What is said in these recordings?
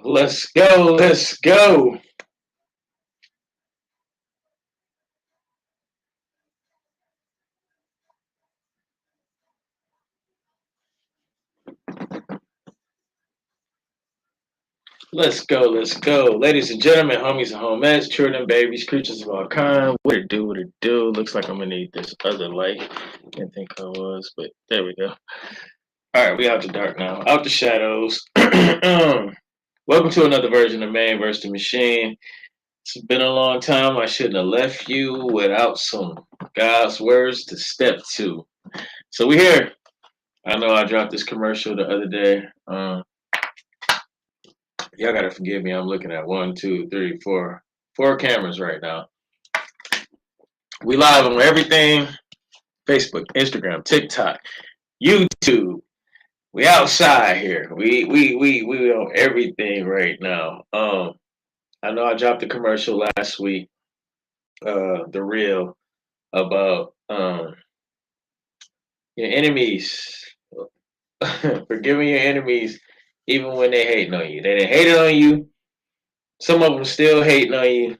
Let's go. Let's go. Let's go. Let's go. Ladies and gentlemen, homies and homettes, children, babies, creatures of all kind. What it do? What it do? Looks like I'm gonna need this other light. Can't think I was, but there we go. All right, we out the dark now. Out the shadows. Welcome to another version of Man vs. the Machine. It's been a long time. I shouldn't have left you without some God's words to step to. So we here. I know I dropped this commercial the other day. Y'all gotta forgive me. I'm looking at one, two, three, four cameras right now. We live on everything: Facebook, Instagram, TikTok, YouTube. We outside here. We on everything right now. I know I dropped a commercial last week, the reel about your enemies, forgiving your enemies, even when they hating on you. They didn't hate on you. Some of them still hating on you,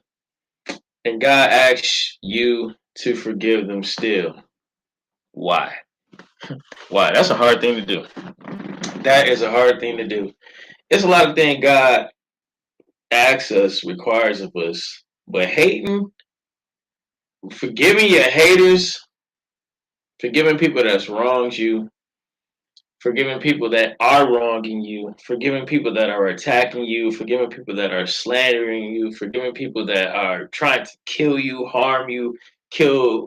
and God asks you to forgive them still. Why? Why? That's a hard thing to do. That is a hard thing to do. It's a lot of things God asks us, requires of us, but hating, forgiving your haters, forgiving people that's wronged you, forgiving people that are wronging you, forgiving people that are attacking you, forgiving people that are slandering you, forgiving people that are trying to kill you, harm you,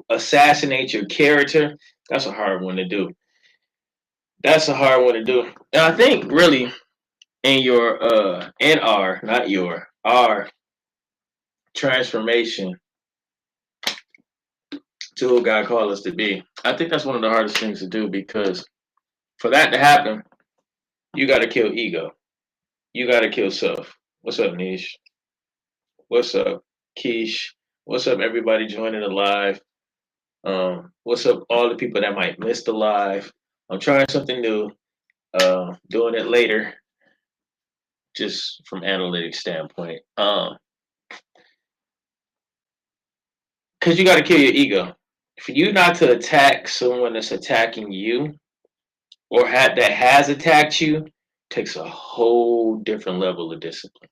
assassinate your character. That's a hard one to do. That's a hard one to do. And I think really in our, not your, our transformation to who God called us to be, I think that's one of the hardest things to do because for that to happen, you got to kill ego. You got to kill self. What's up, Niche? What's up, Keish? What's up, everybody joining the live? What's up, all the people that might miss the live? I'm trying something new. Doing it later, just from analytics standpoint. Because you got to kill your ego. For you not to attack someone that's attacking you or that has attacked you takes a whole different level of discipline.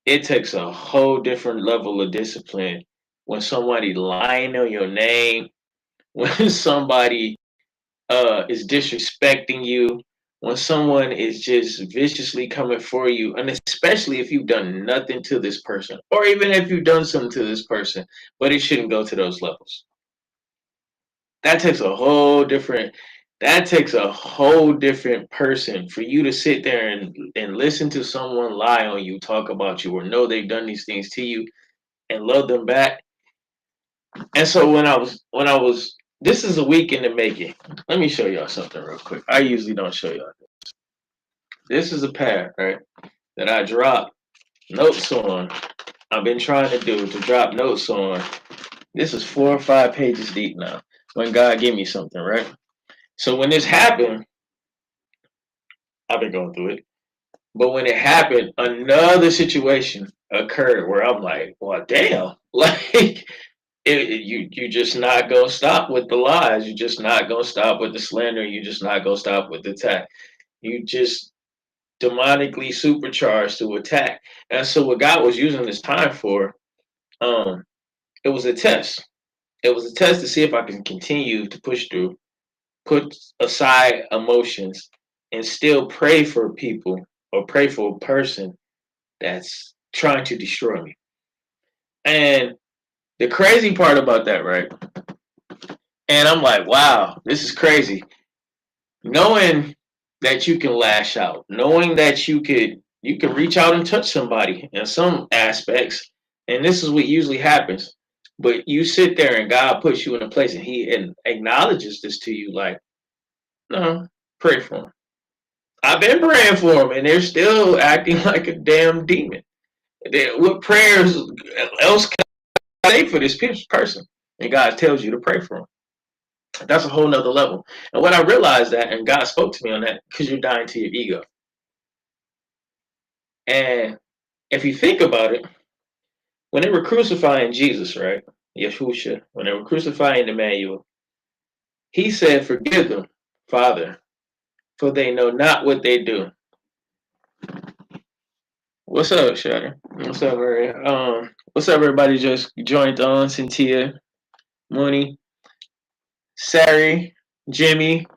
It takes a whole different level of discipline when somebody lying on your name, when somebody is disrespecting you, when someone is just viciously coming for you, and especially if you've done nothing to this person, or even if you've done something to this person, but it shouldn't go to those levels. That takes a whole different person for you to sit there and listen to someone lie on you, talk about you, or know they've done these things to you and love them back. And so when I was this is a week in the making. Let me show y'all something real quick. I usually don't show y'all this. This is a pad, right? That I drop notes on. I've been trying to drop notes on. This is 4 or 5 pages deep now. When God gave me something, right? So when this happened, I've been going through it. But when it happened, another situation occurred where I'm like, well, damn, like you just not gonna stop with the lies. You're just not gonna stop with the slander. You're just not gonna stop with the attack. You just demonically supercharged to attack. And so what God was using this time for, um, it was a test. It was a test to see if I can continue to push through, put aside emotions, and still pray for people or pray for a person that's trying to destroy me. And the crazy part about that, right? And I'm like, wow, this is crazy. Knowing that you can lash out, knowing that you can reach out and touch somebody in some aspects, and this is what usually happens. But you sit there and God puts you in a place and He acknowledges this to you, like, no, pray for them. I've been praying for them, and they're still acting like a damn demon. What prayers else can I say for this person? And God tells you to pray for them. That's a whole nother level. And when I realized that, and God spoke to me on that, because you're dying to your ego. And if you think about it, when they were crucifying Jesus, right? Yeshua, when they were crucifying Emmanuel, he said, "Forgive them, Father, for they know not what they do." What's up, Shutter? What's up, Murray? What's up, everybody? Just joined on. Cynthia, Mooney, Sari, Jimmy.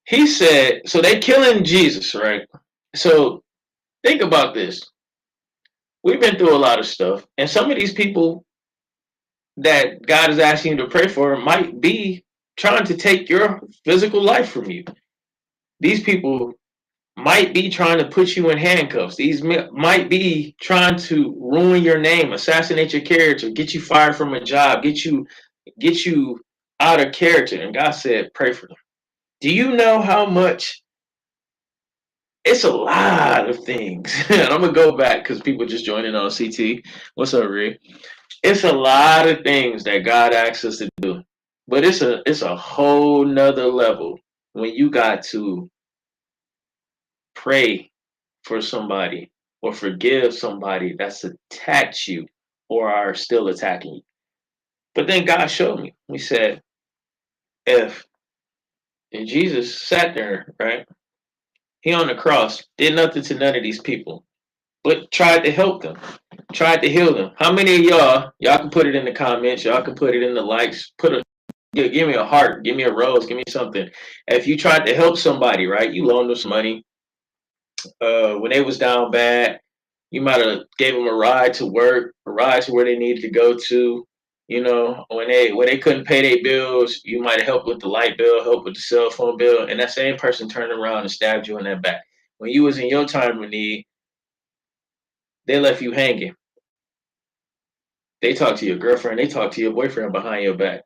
He said, so they killing Jesus, right? So think about this. We've been through a lot of stuff, and some of these people that God is asking you to pray for might be trying to take your physical life from you. These people might be trying to put you in handcuffs. These might be trying to ruin your name, assassinate your character, get you fired from a job, get you out of character. And God said, pray for them. Do you know how much? It's a lot of things. And I'm gonna go back because people just joining on CT. What's up, Rick? It's a lot of things that God asks us to do. But it's a whole nother level when you got to pray for somebody or forgive somebody that's attacked you or are still attacking you. But then God showed me. He said, if and Jesus sat there, right? He on the cross, did nothing to none of these people, but tried to help them, tried to heal them. How many of y'all can put it in the comments, y'all can put it in the likes, give me a heart, give me a rose, give me something. If you tried to help somebody, right? You loaned them some money, when they was down bad. You might have gave them a ride to work, a ride to where they needed to go to. You know, when they couldn't pay their bills, you might have helped with the light bill, helped with the cell phone bill, and that same person turned around and stabbed you in that back. When you was in your time of need, they left you hanging. They talk to your girlfriend, they talk to your boyfriend behind your back.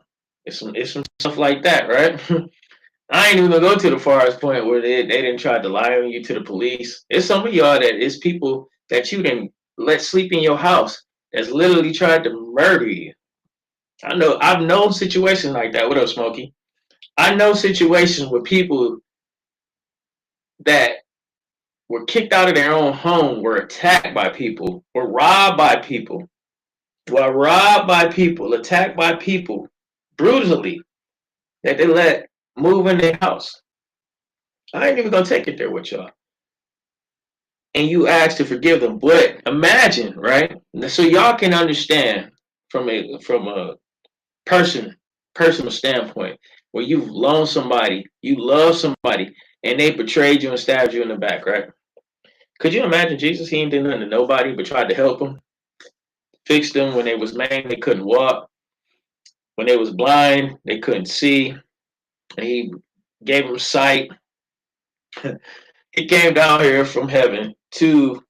It's some stuff like that, right? I ain't even gonna go to the farthest point where they didn't try to lie on you to the police. It's some of y'all that it's people that you didn't let sleep in your house that's literally tried to murder you. I know I've known situations like that. What up, Smokey? I know situations where people that were kicked out of their own home were attacked by people, were robbed by people, attacked by people brutally that they let move in their house. I ain't even gonna take it there with y'all. And you ask to forgive them. But imagine, right? So y'all can understand from a personal standpoint, where you've loaned somebody, you love somebody, and they betrayed you and stabbed you in the back, right? Could you imagine Jesus? He ain't did nothing to nobody but tried to help them, fix them when they was lame, they couldn't walk, when they was blind, they couldn't see, and he gave them sight. He came down here from heaven to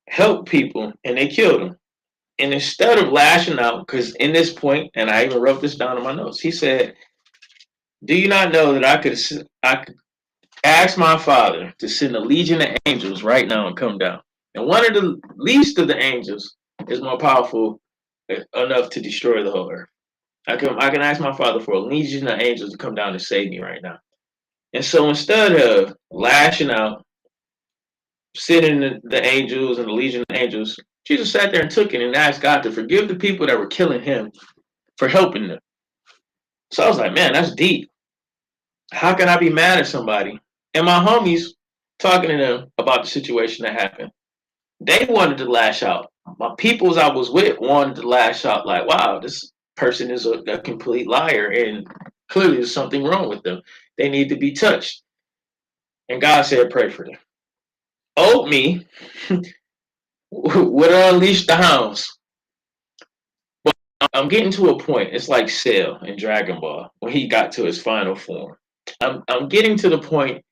help people, and they killed him. And instead of lashing out, because in this point, and I even wrote this down in my notes, he said, "Do you not know that I could ask my Father to send a legion of angels right now and come down? And one of the least of the angels is more powerful enough to destroy the whole earth. I can ask my Father for a legion of angels to come down and save me right now." And so instead of lashing out, sending the angels and the legion of angels, Jesus sat there and took it and asked God to forgive the people that were killing him for helping them. So I was like, man, that's deep. How can I be mad at somebody? And my homies talking to them about the situation that happened. They wanted to lash out. My peoples I was with wanted to lash out like, wow, this person is a complete liar and clearly there's something wrong with them. They need to be touched. And God said, pray for them. Old me would unleash the hounds. But I'm getting to a point. It's like Cell in Dragon Ball when he got to his final form. I'm getting to the point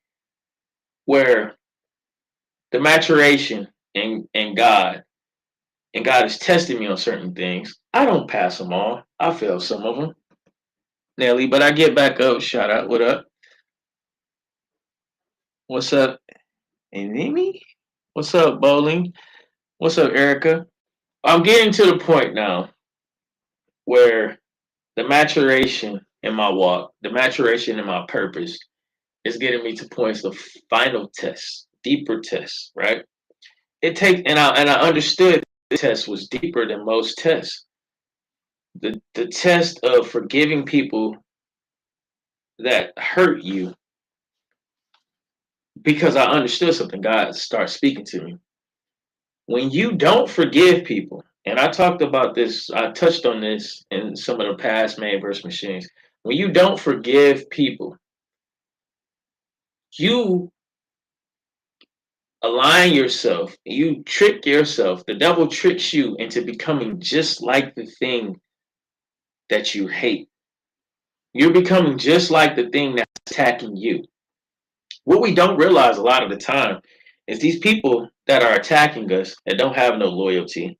where the maturation and God is testing me on certain things. I don't pass them all. I fail some of them, Nelly, but I get back up. Shout out, what up? What's up, Animi? What's up, Bowling? What's up, Erica? I'm getting to the point now where the maturation in my walk, the maturation in my purpose is getting me to points of final tests, deeper tests, right? it takes, and I understood the test was deeper than most tests. The test of forgiving people that hurt you, because I understood something. God started speaking to me. When you don't forgive people, and I talked about this, I touched on this in some of the past Made versus Machines. When you don't forgive people, you align yourself, you trick yourself. The devil tricks you into becoming just like the thing that you hate. You're becoming just like the thing that's attacking you. What we don't realize a lot of the time is these people that are attacking us that don't have no loyalty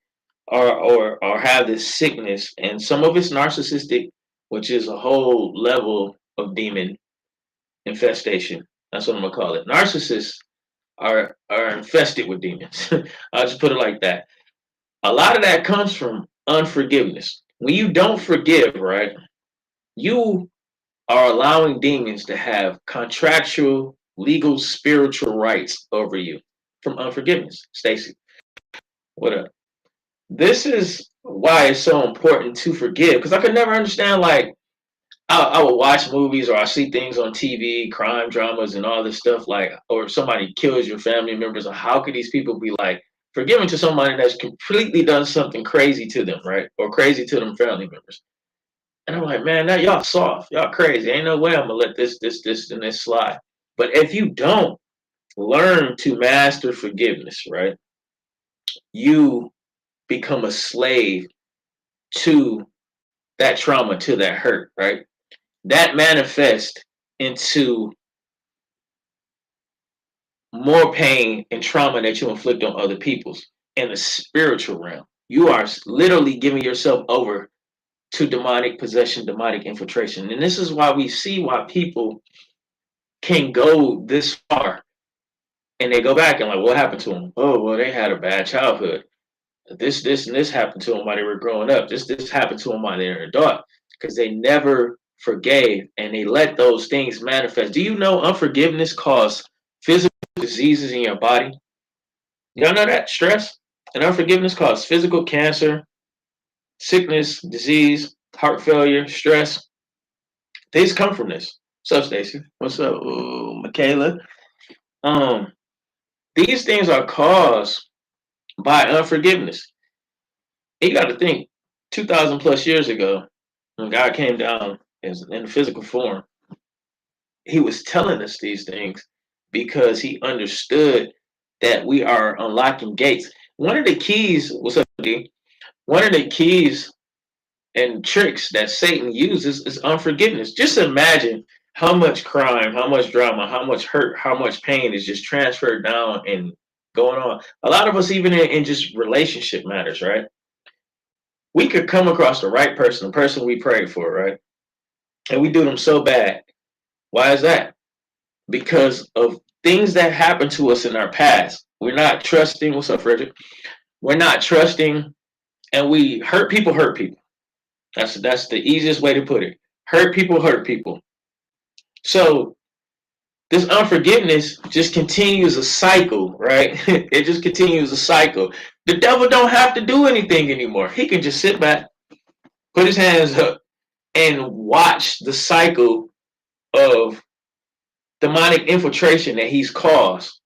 or have this sickness, and some of it's narcissistic, which is a whole level of demon infestation. That's what I'm gonna call it. Narcissists are infested with demons. I'll just put it like that. A lot of that comes from unforgiveness. When you don't forgive, right, you are allowing demons to have contractual, legal, spiritual rights over you from unforgiveness. Stacy, what up? This is why it's so important to forgive, because I could never understand, like, I would watch movies or I see things on TV, crime dramas and all this stuff, like, or somebody kills your family members, or how could these people be like forgiving to somebody that's completely done something crazy to them, right? Or crazy to them family members. And I'm like, man, now y'all soft, y'all crazy. Ain't no way I'm gonna let and this slide. But if you don't learn to master forgiveness, right, you become a slave to that trauma, to that hurt, right? That manifests into more pain and trauma that you inflict on other people's in the spiritual realm. You are literally giving yourself over to demonic possession, demonic infiltration. And this is why we see why people can go this far and they go back and like, what happened to them? Oh, well, they had a bad childhood. And this happened to them while they were growing up. This happened to them while they were an adult, because they never forgave and they let those things manifest. Do you know unforgiveness causes physical diseases in your body? Y'all know that? Stress and unforgiveness cause physical cancer, sickness, disease, heart failure, stress. These come from this. What's up, Stacy? What's up, Michaela? Um, these things are caused by unforgiveness. And you got to think, 2,000 plus years ago, when God came down in physical form, He was telling us these things because He understood that we are unlocking gates. One of the keys, what's up, D? One of the keys and tricks that Satan uses is unforgiveness. Just imagine how much crime, how much drama, how much hurt, how much pain is just transferred down and going on. A lot of us, even in just relationship matters, right? We could come across the right person, the person we prayed for, right? And we do them so bad. Why is that? Because of things that happened to us in our past. We're not trusting. What's up, Frederick? We're not trusting, and we hurt people, hurt people. That's the easiest way to put it. Hurt people, hurt people. So this unforgiveness just continues a cycle, right? It just continues a cycle. The devil don't have to do anything anymore. He can just sit back, put his hands up, and watch the cycle of demonic infiltration that he's caused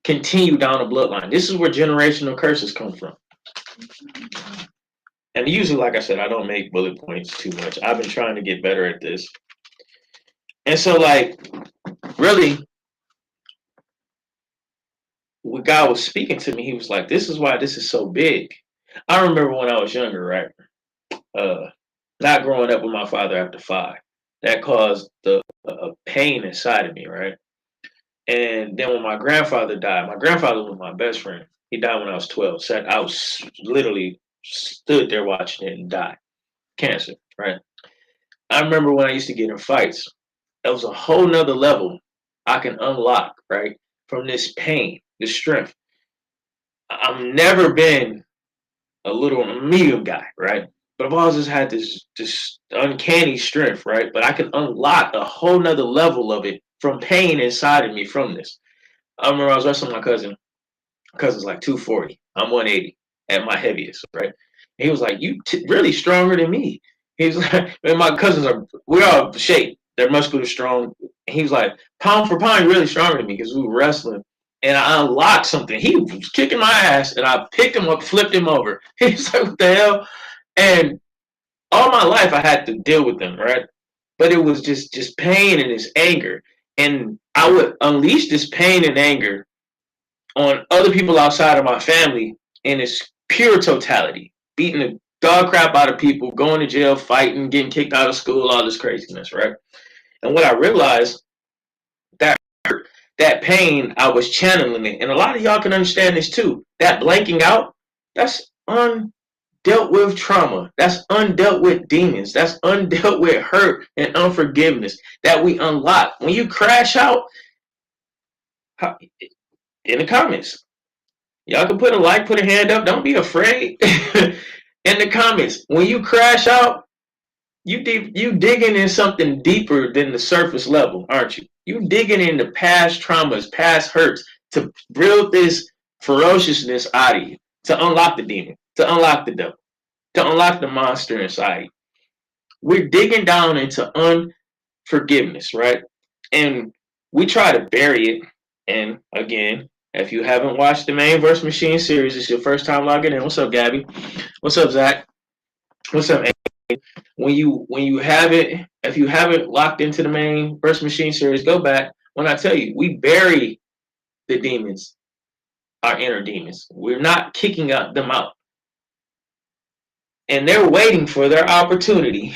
continue down the bloodline. This is where generational curses come from. And usually, like I said, I don't make bullet points too much. I've been trying to get better at this. And so, like, really, when God was speaking to me, He was like, this is why this is so big. I remember when I was younger, right? Not growing up with my father after 5. That caused the pain inside of me, right? And then when my grandfather died, my grandfather was my best friend. He died when I was 12. So I was literally stood there watching it and die. Cancer, right? I remember when I used to get in fights. That was a whole nother level I can unlock, right? From this pain, this strength. I've never been a medium guy, right? But I've always just had this uncanny strength, right? But I can unlock a whole nother level of it from pain inside of me from this. I remember I was wrestling my cousin. because it's like 240. I'm 180 at my heaviest, right? And he was like, "You really stronger than me." He was like, "Man, my cousins we're all shape. They're muscular, strong." And he was like, "Pound for pound, you're really stronger than me," because we were wrestling. And I unlocked something. He was kicking my ass, and I picked him up, flipped him over. He was like, "What the hell?" And all my life, I had to deal with them, right? But it was just pain and this anger, and I would unleash this pain and anger on other people outside of my family in its pure totality, beating the dog crap out of people, going to jail, fighting, getting kicked out of school, all this craziness, right? And what I realized, that that pain, I was channeling it, and a lot of y'all can understand this too. That blanking out, that's undealt with trauma. That's undealt with demons. That's undealt with hurt and unforgiveness that we unlock. When you crash out, in the comments, y'all can put a like, put a hand up. Don't be afraid. In the comments, when you crash out, you digging in something deeper than the surface level, aren't you? You digging into past traumas, past hurts to build this ferociousness out of you, to unlock the demon, to unlock the devil, to unlock the monster inside you. We're digging down into unforgiveness, right? And we try to bury it. And again, if you haven't watched the Main Verse Machine series, it's your first time logging in. What's up, Gabby? What's up, Zach? What's up? When you have it, if you haven't locked into the Main Verse Machine series, go back. When I tell you, we bury the demons, our inner demons. We're not kicking them out, and they're waiting for their opportunity,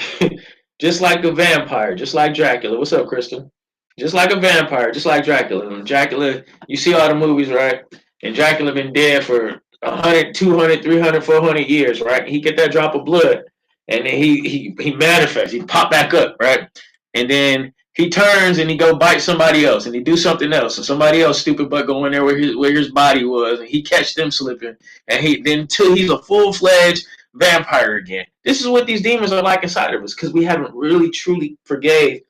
just like a vampire, just like Dracula. What's up, Kristen? Just like a vampire, just like Dracula. And Dracula, you see all the movies, right? And Dracula been dead for 100, 200, 300, 400 years, right? He get that drop of blood, and then he manifests. He pop back up, right? And then he turns and he go bite somebody else, and he do something else, and somebody else stupid butt go in there where his body was, and he catch them slipping, and he then until he's a full-fledged vampire again. This is what these demons are like inside of us, because we haven't really truly forgave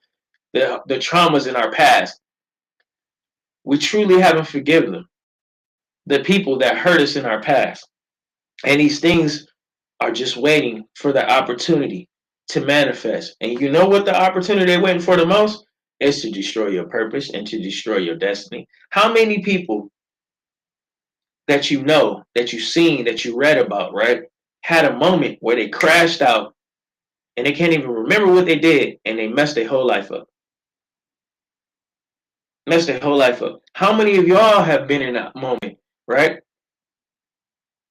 the traumas in our past. We truly haven't forgiven them, the people that hurt us in our past. And these things are just waiting for the opportunity to manifest. And you know what the opportunity they're waiting for the most is to destroy your purpose and to destroy your destiny. How many people that you know, that you've seen, that you read about, right, had a moment where they crashed out and they can't even remember what they did and they messed their whole life up? Messed their whole life up. How many of y'all have been in that moment, right,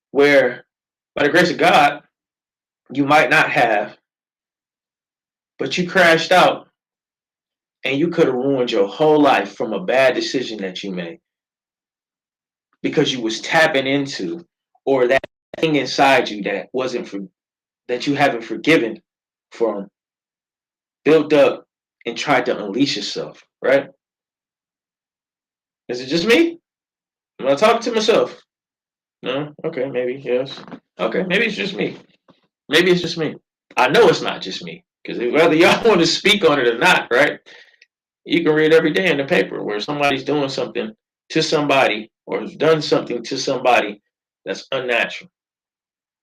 where by the grace of God, you might not have, but you crashed out and you could have ruined your whole life from a bad decision that you made because you was tapping into, or that thing inside you that wasn't for, that you haven't forgiven from, built up and tried to unleash yourself, right? Is it just me? Am I talking to myself? No? Okay, maybe, yes. Okay, maybe it's just me. Maybe it's just me. I know it's not just me. Because whether y'all want to speak on it or not, right? You can read every day in the paper where somebody's doing something to somebody or has done something to somebody that's unnatural.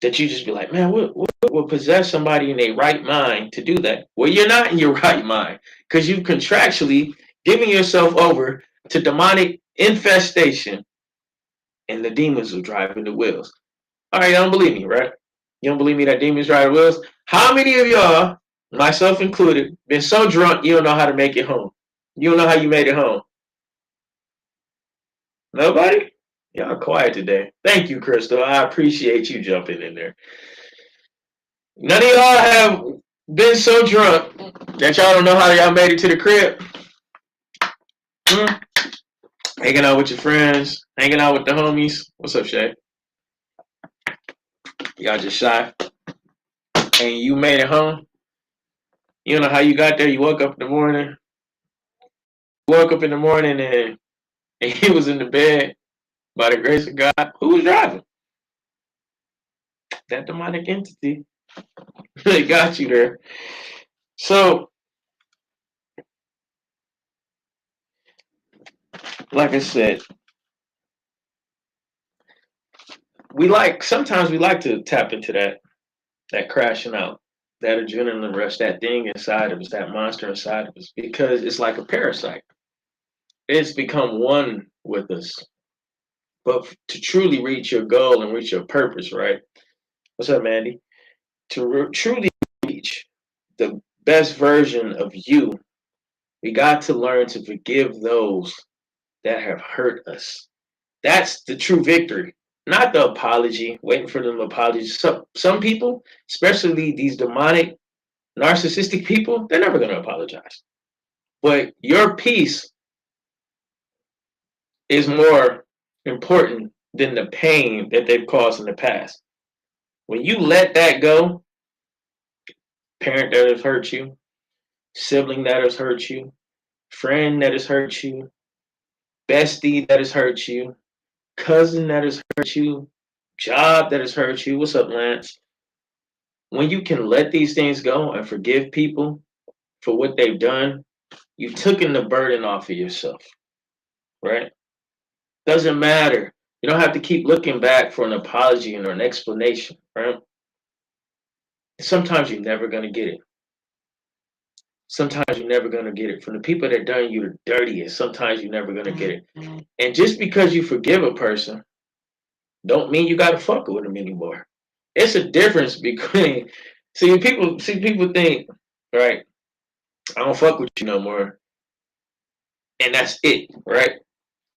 That you just be like, man, what would possess somebody in their right mind to do that? Well, you're not in your right mind because you've contractually given yourself over to demonic infestation and the demons are driving the wheels. All right, you don't believe me, right? You don't believe me that demons drive the wheels? How many of y'all, myself included, been so drunk you don't know how to make it home? You don't know how you made it home? Nobody? Y'all quiet today. Thank you, Crystal. I appreciate you jumping in there. None of y'all have been so drunk that y'all don't know how y'all made it to the crib. Hmm? Hanging out with your friends, hanging out with the homies. What's up, Shay? Y'all just shy. And you made it home. You don't know how you got there. You woke up in the morning. Woke up in the morning and he was in the bed by the grace of God. Who was driving? That demonic entity. They got you there. So, like I said, sometimes we like to tap into that crashing out, that adrenaline rush, that thing inside of us, that monster inside of us, because it's like a parasite. It's become one with us. But to truly reach your goal and reach your purpose, right? What's up, Mandy? To truly reach the best version of you, we got to learn to forgive those that have hurt us. That's the true victory. Not the apology, waiting for them apologies. Some people, especially these demonic, narcissistic people, they're never going to apologize. But your peace is more important than the pain that they've caused in the past. When you let that go, parent that has hurt you, sibling that has hurt you, friend that has hurt you, bestie that has hurt you, cousin that has hurt you, job that has hurt you. What's up, Lance? When you can let these things go and forgive people for what they've done, you've taken the burden off of yourself, right? Doesn't matter. You don't have to keep looking back for an apology or an explanation, right? Sometimes you're never going to get it. Sometimes you're never going to get it. From the people that done you the dirtiest, sometimes you're never going to get it. And just because you forgive a person, don't mean you got to fuck with them anymore. It's a difference between, people think, right, I don't fuck with you no more. And that's it, right?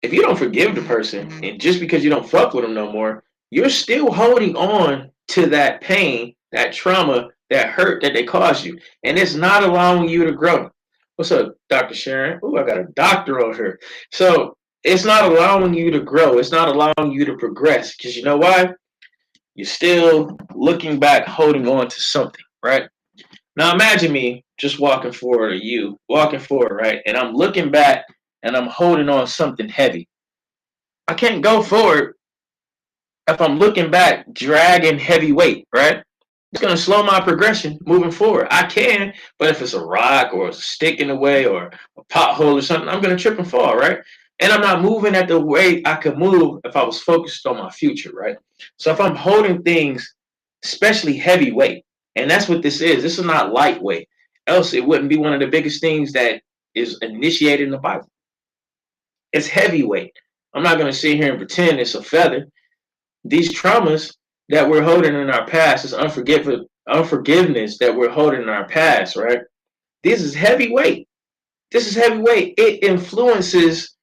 If you don't forgive the person, and just because you don't fuck with them no more, you're still holding on to that pain, that trauma, that hurt that they caused you. And it's not allowing you to grow. What's up, Dr. Sharon? Oh, I got a doctor on her. So it's not allowing you to grow. It's not allowing you to progress. Because you know why? You're still looking back, holding on to something, right? Now imagine me just walking forward, or you walking forward, right? And I'm looking back and I'm holding on something heavy. I can't go forward if I'm looking back, dragging heavy weight, right? It's going to slow my progression moving forward. I can, but if it's a rock or a stick in the way or a pothole or something, I'm going to trip and fall, right? And I'm not moving at the way I could move if I was focused on my future, right? So if I'm holding things, especially heavyweight, and that's what this is. This is not lightweight. Else it wouldn't be one of the biggest things that is initiated in the Bible. It's heavyweight. I'm not going to sit here and pretend it's a feather. These traumas that we're holding in our past, this unforgiveness that we're holding in our past, right? This is heavyweight. This is heavyweight. It influences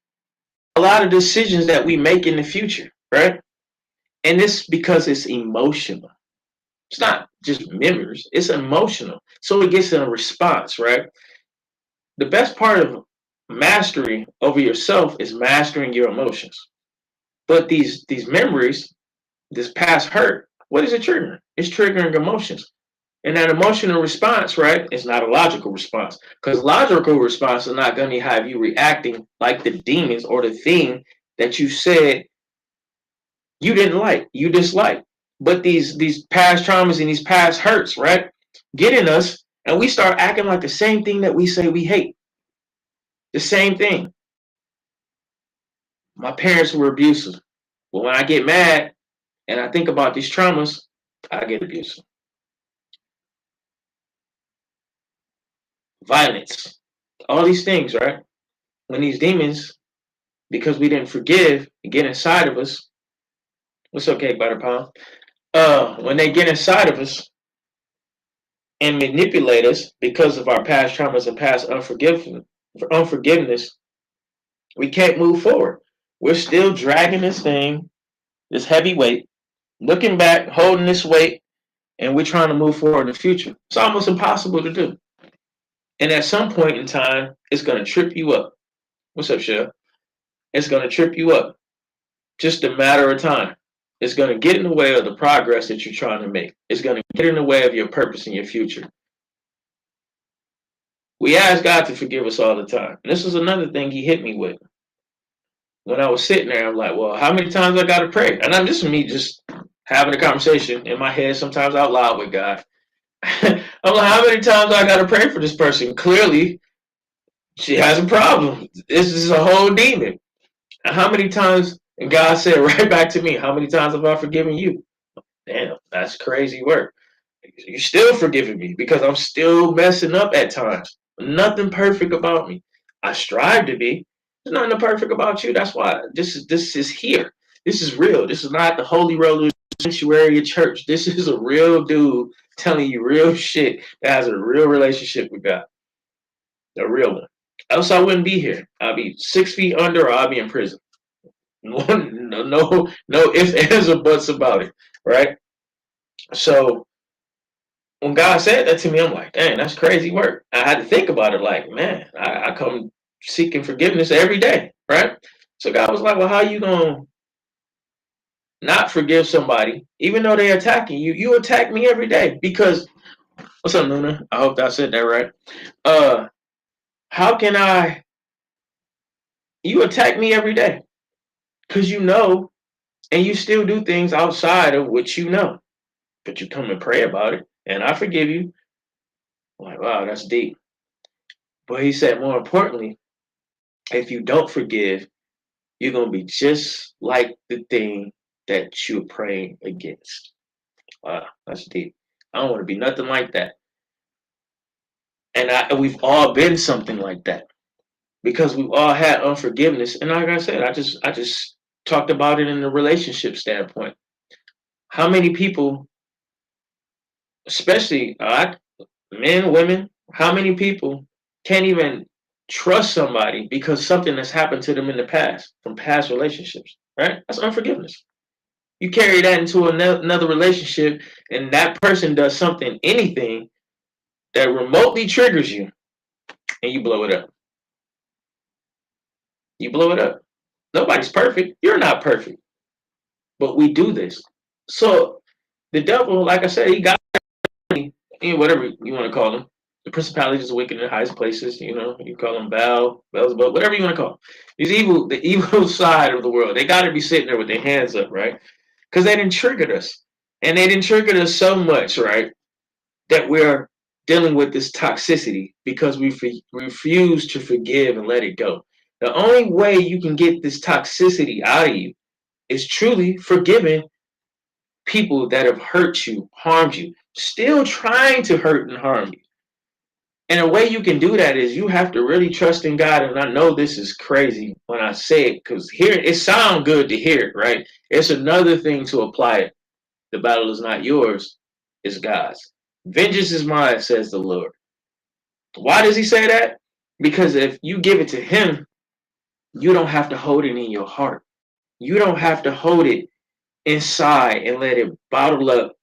a lot of decisions that we make in the future, right? And this because it's emotional. It's not just memories, it's emotional. So it gets in a response, right? The best part of mastery over yourself is mastering your emotions. But these memories, this past hurt, what is it triggering? It's triggering emotions. And that emotional response, right, is not a logical response. Because logical response is not going to have you reacting like the demons or the thing that you said you didn't like, you dislike. But these past traumas and these past hurts, right, get in us and we start acting like the same thing that we say we hate. The same thing. My parents were abusive. But when I get mad and I think about these traumas, I get abusive. Violence, all these things, right? When these demons, because we didn't forgive, get inside of us. What's okay, Butter Pound? When they get inside of us and manipulate us because of our past traumas and past unforgiveness, we can't move forward. We're still dragging this thing, this heavy weight, looking back, holding this weight, and we're trying to move forward in the future. It's almost impossible to do. And at some point in time, it's going to trip you up. What's up, Shell? It's going to trip you up. Just a matter of time. It's going to get in the way of the progress that you're trying to make. It's going to get in the way of your purpose in your future. We ask God to forgive us all the time. And this is another thing he hit me with. When I was sitting there, I'm like, well, how many times I got to pray? And I'm just me just having a conversation in my head, sometimes out loud with God. I'm like, how many times I got to pray for this person? Clearly, she has a problem. This is a whole demon. And how many times And God said right back to me, how many times have I forgiven you? Damn, that's crazy work. You're still forgiving me because I'm still messing up at times. Nothing perfect about me. I strive to be. There's nothing perfect about you. That's why this is here. This is real. This is not the Holy Roller Sanctuary of Church. This is a real dude telling you real shit that has a real relationship with God. A real one. Else I wouldn't be here. I'd be 6 feet under or I'd be in prison. No ifs, ands, or buts about it. Right? So when God said that to me, I'm like, dang, that's crazy work. I had to think about it like, man, I come seeking forgiveness every day, right? So God was like, well, how you going to not forgive somebody, even though they're attacking you? You attack me every day because, what's up, Luna? I hope I said that right. Uh, how can you attack me every day because you know, and you still do things outside of what you know, but you come and pray about it, and I forgive you. I'm like, wow, that's deep. But he said, more importantly, if you don't forgive, you're going to be just like the thing that you're praying against. Wow, that's deep. I don't want to be nothing like that. And we've all been something like that because we've all had unforgiveness. And like I said, I just talked about it in the relationship standpoint. How many people, especially men, women, how many people can't even trust somebody because something that's happened to them in the past from past relationships, right? That's unforgiveness. You carry that into another relationship, and that person does something, anything that remotely triggers you, and you blow it up. You blow it up. Nobody's perfect. You're not perfect, but we do this. So the devil, like I said, he got whatever you want to call them. The principalities are wicked in the highest places. You call them Beelzebub, whatever you want to call them. These evil, the evil side of the world. They got to be sitting there with their hands up, right? Because they didn't trigger us, and they didn't trigger us so much, right? That we're dealing with this toxicity because we refuse to forgive and let it go. The only way you can get this toxicity out of you is truly forgiving people that have hurt you, harmed you, still trying to hurt and harm you. And a way you can do that is you have to really trust in God. And I know this is crazy when I say it because here it sounds good to hear it, right? It's another thing to apply it. The battle is not yours, it's God's. Vengeance is mine, says the Lord. Why does he say that? Because if you give it to him, you don't have to hold it in your heart. You don't have to hold it inside and let it bottle up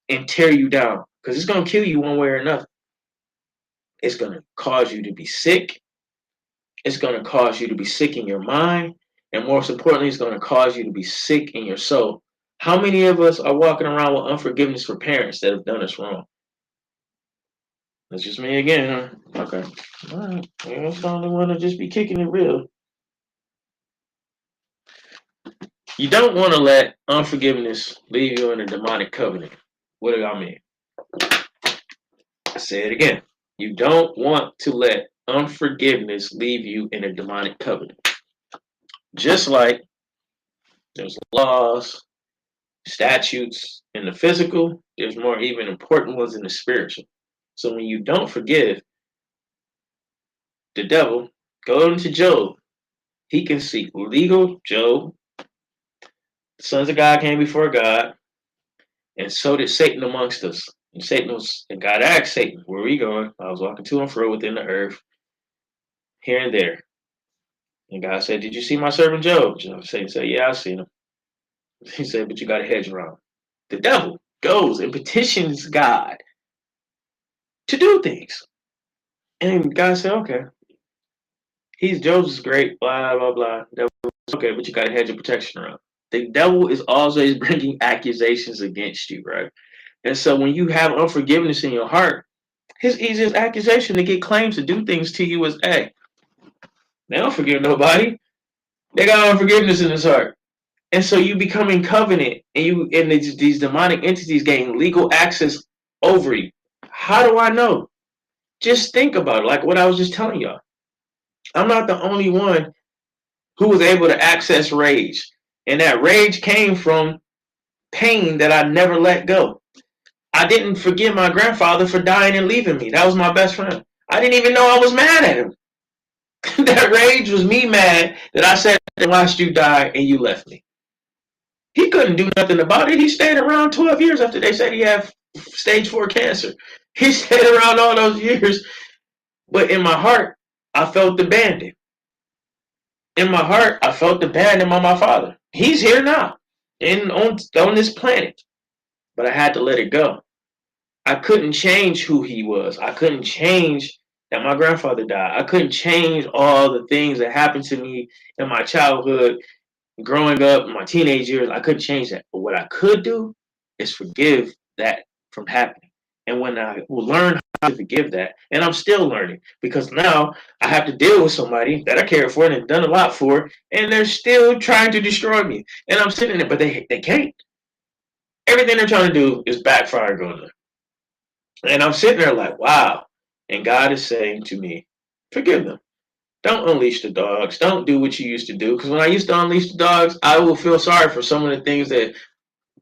and tear you down. Because it's going to kill you one way or another. It's going to cause you to be sick. It's going to cause you to be sick in your mind. And most importantly, it's going to cause you to be sick in your soul. How many of us are walking around with unforgiveness for parents that have done us wrong? That's just me again, huh? Okay. All right. You know, the only one to just be kicking it real. You don't want to let unforgiveness leave you in a demonic covenant. What do I mean? I say it again. You don't want to let unforgiveness leave you in a demonic covenant. Just like there's laws, statutes in the physical, there's more even important ones in the spiritual. So when you don't forgive, the devil, go into Job. He can seek legal Job. The sons of God came before God, and so did Satan amongst us. And God asked Satan, where are we going? I was walking to and fro within the earth, here and there. And God said, did you see my servant Job? Satan said, yeah, I seen him. He said, but you got a hedge around. The devil goes and petitions God to do things. And God said, okay. Job's great, blah, blah, blah. Devil, okay, but you got a hedge of protection around. The devil is always bringing accusations against you, right? And so when you have unforgiveness in your heart, his easiest accusation to get claims to do things to you is, hey, they don't forgive nobody. They got unforgiveness in his heart. And so you become in covenant and these demonic entities gain legal access over you. How do I know? Just think about it, like what I was just telling y'all. I'm not the only one who was able to access rage. And that rage came from pain that I never let go. I didn't forgive my grandfather for dying and leaving me. That was my best friend. I didn't even know I was mad at him. That rage was me mad that I sat and watched you die and you left me. He couldn't do nothing about it. He stayed around 12 years after they said he had stage 4 cancer. He stayed around all those years. But in my heart, I felt abandoned. In my heart, I felt abandoned by my father. He's here now on this planet. But I had to let it go. I couldn't change who he was. I couldn't change that my grandfather died. I couldn't change all the things that happened to me in my childhood, growing up, in my teenage years. I couldn't change that. But what I could do is forgive that from happening. And when I will learn how to forgive that, and I'm still learning because now I have to deal with somebody that I cared for and have done a lot for, and they're still trying to destroy me. And I'm sitting there, but they can't. Everything they're trying to do is backfire on them. And I'm sitting there like, wow. And God is saying to me, forgive them. Don't unleash the dogs. Don't do what you used to do. Because when I used to unleash the dogs, I will feel sorry for some of the things that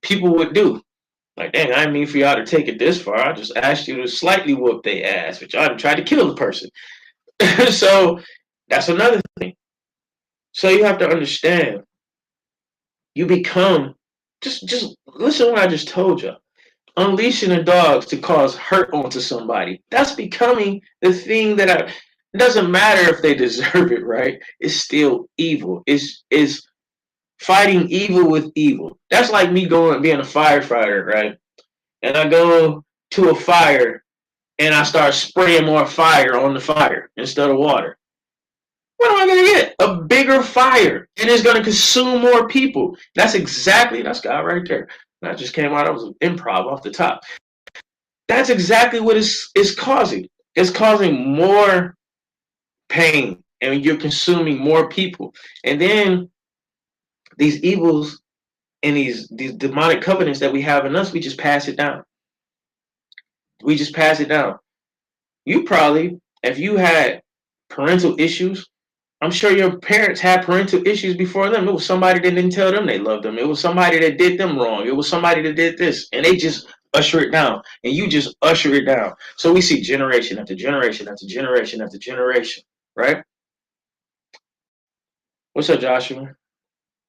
people would do. Like, dang, I didn't mean for y'all to take it this far. I just asked you to slightly whoop their ass, but y'all tried to kill the person. So that's another thing. So you have to understand, you become, just listen to what I just told you. Unleashing the dogs to cause hurt onto somebody. That's becoming the thing that it doesn't matter if they deserve it, right? It's still evil. It's fighting evil with evil. That's like me going and being a firefighter, right? And I go to a fire and I start spraying more fire on the fire instead of water. What am I gonna get? A bigger fire, and it's gonna consume more people. That's God right there. That just came out. That was improv off the top. That's exactly what it's causing. It's causing more pain, and you're consuming more people. And then these evils and these demonic covenants that we have in us, we just pass it down. We just pass it down. You probably, if you had parental issues, I'm sure your parents had parental issues before them. It was somebody that didn't tell them they loved them. It was somebody that did them wrong. It was somebody that did this. And they just usher it down. And you just usher it down. So we see generation after generation after generation after generation. Right? What's up, Joshua?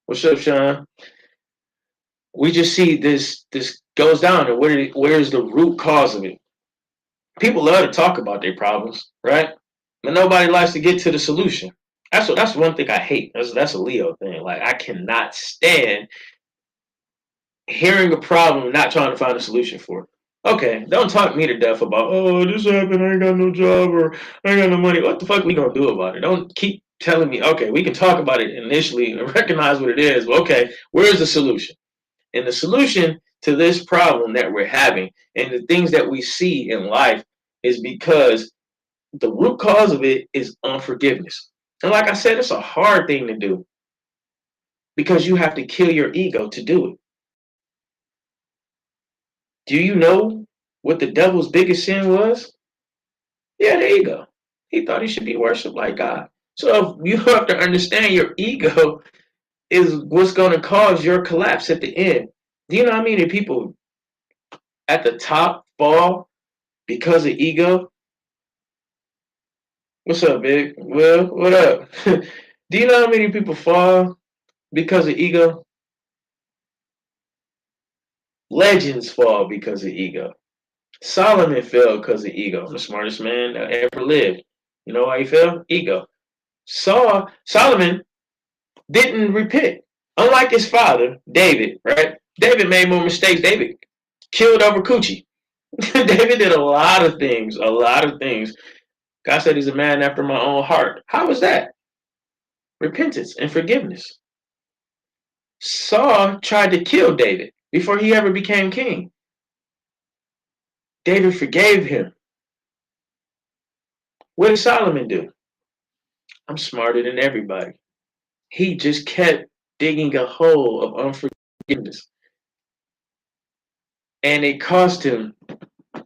What's up, Sean? We just see this goes down. And where's the root cause of it? People love to talk about their problems, right? But nobody likes to get to the solution. That's one thing I hate. That's a Leo thing. Like I cannot stand hearing a problem and not trying to find a solution for it. Okay, don't talk me to death about, oh, this happened, I ain't got no job, or I ain't got no money. What the fuck we gonna do about it? Don't keep telling me, okay, we can talk about it initially and recognize what it is, but okay, where's the solution? And the solution to this problem that we're having and the things that we see in life is because the root cause of it is unforgiveness. And like I said, it's a hard thing to do because you have to kill your ego to do it. Do you know what the devil's biggest sin was? Yeah, the ego. He thought he should be worshipped like God. So you have to understand your ego is what's going to cause your collapse at the end. Do you know how many people at the top fall because of ego? What's up, Big? Well, what up? Do you know how many people fall because of ego? Legends fall because of ego. Solomon fell because of ego. The smartest man that ever lived. You know why he fell? Ego. Solomon didn't repent. Unlike his father, David, right? David made more mistakes. David killed over coochie. David did a lot of things, a lot of things. God said he's a man after my own heart. How was that? Repentance and forgiveness. Saul tried to kill David before he ever became king. David forgave him. What did Solomon do? I'm smarter than everybody. He just kept digging a hole of unforgiveness. And it cost him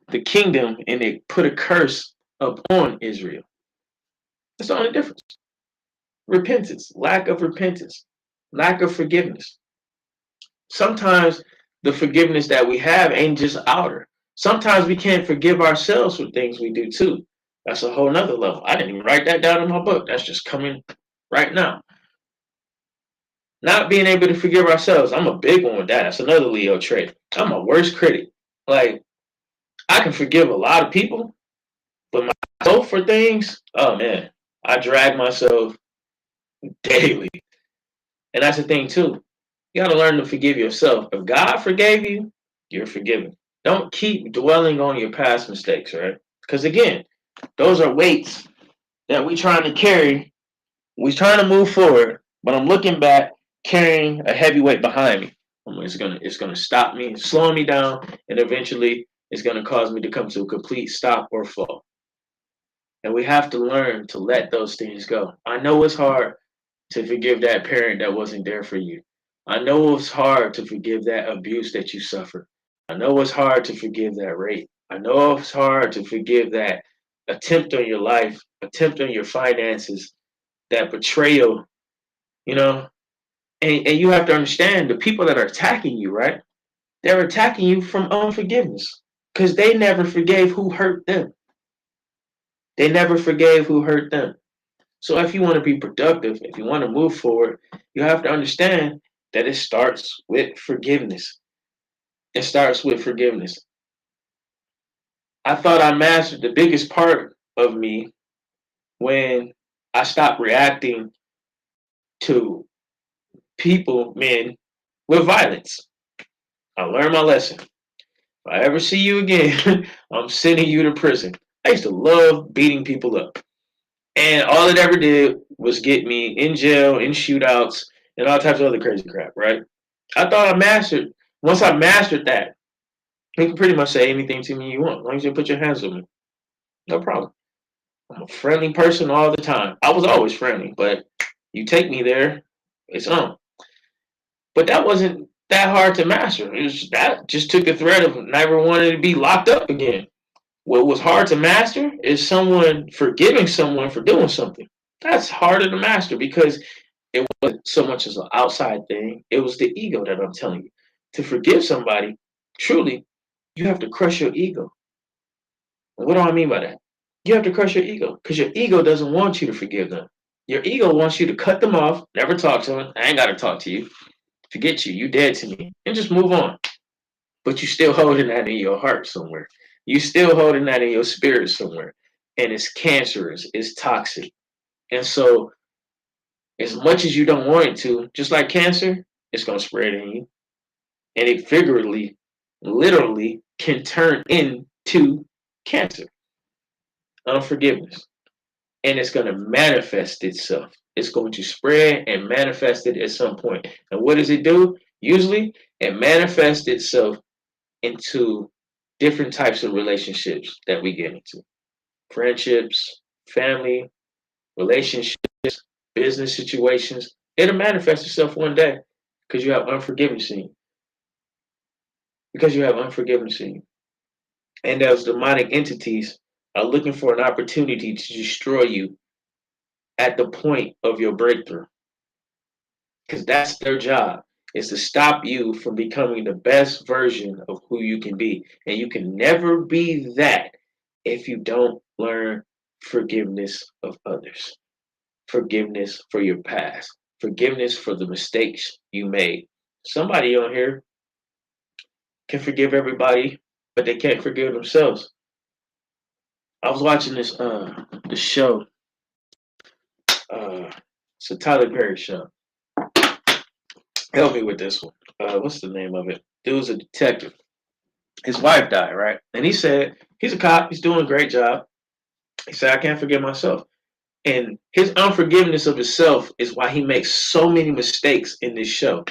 the kingdom and it put a curse upon Israel. That's the only difference. Repentance, lack of repentance. Lack of forgiveness. Sometimes the forgiveness that we have ain't just outer. Sometimes we can't forgive ourselves for things we do too. That's a whole nother level. I didn't even write that down in my book. That's just coming right now. Not being able to forgive ourselves. I'm a big one with that. That's another Leo trait. I'm a worst critic. Like, I can forgive a lot of people, but myself for things, oh man, I drag myself daily. And that's the thing too. You got to learn to forgive yourself. If God forgave you, you're forgiven. Don't keep dwelling on your past mistakes, right? Because again, those are weights that we trying to carry. We trying to move forward, but I'm looking back, carrying a heavy weight behind me. It's gonna stop me, slowing me down, and eventually it's gonna cause me to come to a complete stop or fall. And we have to learn to let those things go. I know it's hard to forgive that parent that wasn't there for you. I know it's hard to forgive that abuse that you suffered. I know it's hard to forgive that rape. I know it's hard to forgive that attempt on your life, attempt on your finances, that betrayal, you know. And you have to understand the people that are attacking you, right? They're attacking you from unforgiveness because they never forgave who hurt them. They never forgave who hurt them. So if you want to be productive, if you want to move forward, you have to understand that it starts with forgiveness. It starts with forgiveness. I thought I mastered the biggest part of me when I stopped reacting to people, men, with violence. I learned my lesson. If I ever see you again, I'm sending you to prison. I used to love beating people up. And all it ever did was get me in jail, in shootouts, and all types of other crazy crap, right? I thought I mastered. Once I mastered that, you can pretty much say anything to me you want, as long as you put your hands on me. No problem. I'm a friendly person all the time. I was always friendly, but you take me there, it's on. But that wasn't that hard to master. That just took the threat of never wanting to be locked up again. What was hard to master is someone forgiving someone for doing something. That's harder to master because it wasn't so much as an outside thing. It was the ego that I'm telling you. To forgive somebody, truly, you have to crush your ego. And what do I mean by that? You have to crush your ego because your ego doesn't want you to forgive them. Your ego wants you to cut them off, never talk to them. I ain't got to talk to you. Forget you. You dead to me. And just move on. But you still holding that in your heart somewhere. You still holding that in your spirit somewhere. And it's cancerous. It's toxic. And so as much as you don't want it to, just like cancer, it's going to spread in you. And it figuratively, literally can turn into cancer, unforgiveness. And it's going to manifest itself. It's going to spread and manifest it at some point. And what does it do? Usually, it manifests itself into different types of relationships that we get into friendships, family, relationships, business situations. It'll manifest itself one day because you have unforgiveness in you. Because you have unforgiveness in you. And those demonic entities are looking for an opportunity to destroy you at the point of your breakthrough. Because that's their job, is to stop you from becoming the best version of who you can be. And you can never be that if you don't learn forgiveness of others, forgiveness for your past, forgiveness for the mistakes you made. Somebody on here can forgive everybody, but they can't forgive themselves. I was watching this show, it's a Tyler Perry show. Help me with this one. What's the name of it? It was a detective. His wife died, right? And he said he's a cop. He's doing a great job. He said I can't forgive myself, and his unforgiveness of himself is why he makes so many mistakes in this show.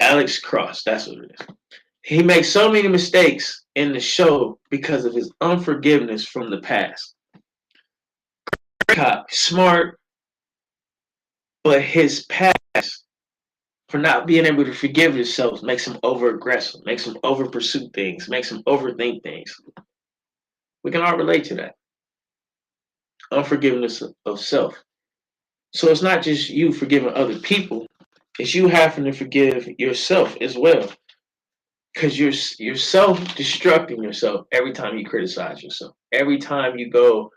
Alex Cross, that's what it is. He makes so many mistakes in the show because of his unforgiveness from the past. Cop, smart, but his past for not being able to forgive himself makes him over aggressive, makes him over pursue things, makes him overthink things. We can all relate to that. Unforgiveness of self. So it's not just you forgiving other people, it's you having to forgive yourself as well. Because you're self-destructing yourself every time you criticize yourself. Every time you go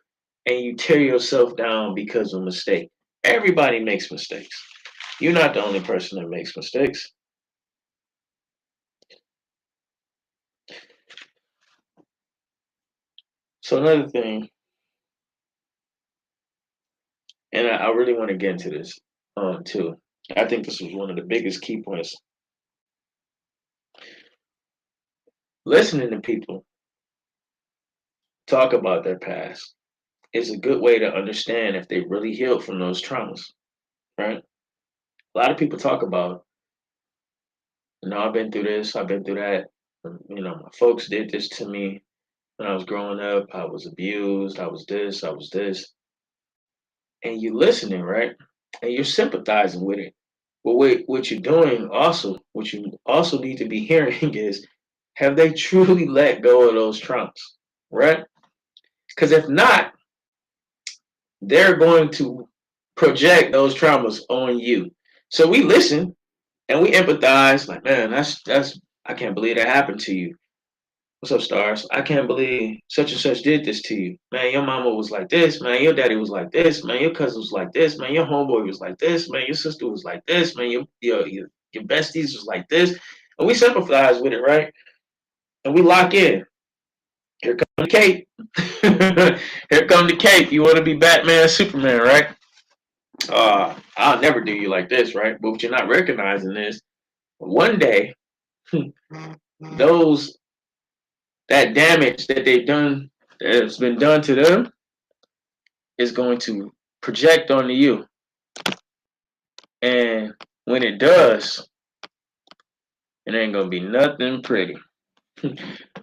and you tear yourself down because of a mistake. Everybody makes mistakes. You're not the only person that makes mistakes. So another thing, and I really want to get into this too. I think this was one of the biggest key points. Listening to people talk about their past is a good way to understand if they really healed from those traumas, right? A lot of people talk about, I've been through this, I've been through that. My folks did this to me when I was growing up. I was abused. I was this. I was this. And you're listening, right? And you're sympathizing with it. But what you're doing also, what you also need to be hearing is, have they truly let go of those traumas, right? Because if not, they're going to project those traumas on you. So we listen and we empathize, like, man, that's I can't believe that happened to you. What's up, stars? I can't believe such and such did this to you. Man, your mama was like this. Man, your daddy was like this. Man, your cousin was like this. Man, your homeboy was like this. Man, your sister was like this. Man, your besties was like this. And we sympathize with it, right? And we lock in. Here come the cape. Here come the cape. You want to be Batman, Superman, right? I'll never do you like this, right? But what you're not recognizing is one day, those that damage that they've done, that's been done to them, is going to project onto you. And when it does, it ain't gonna be nothing pretty. It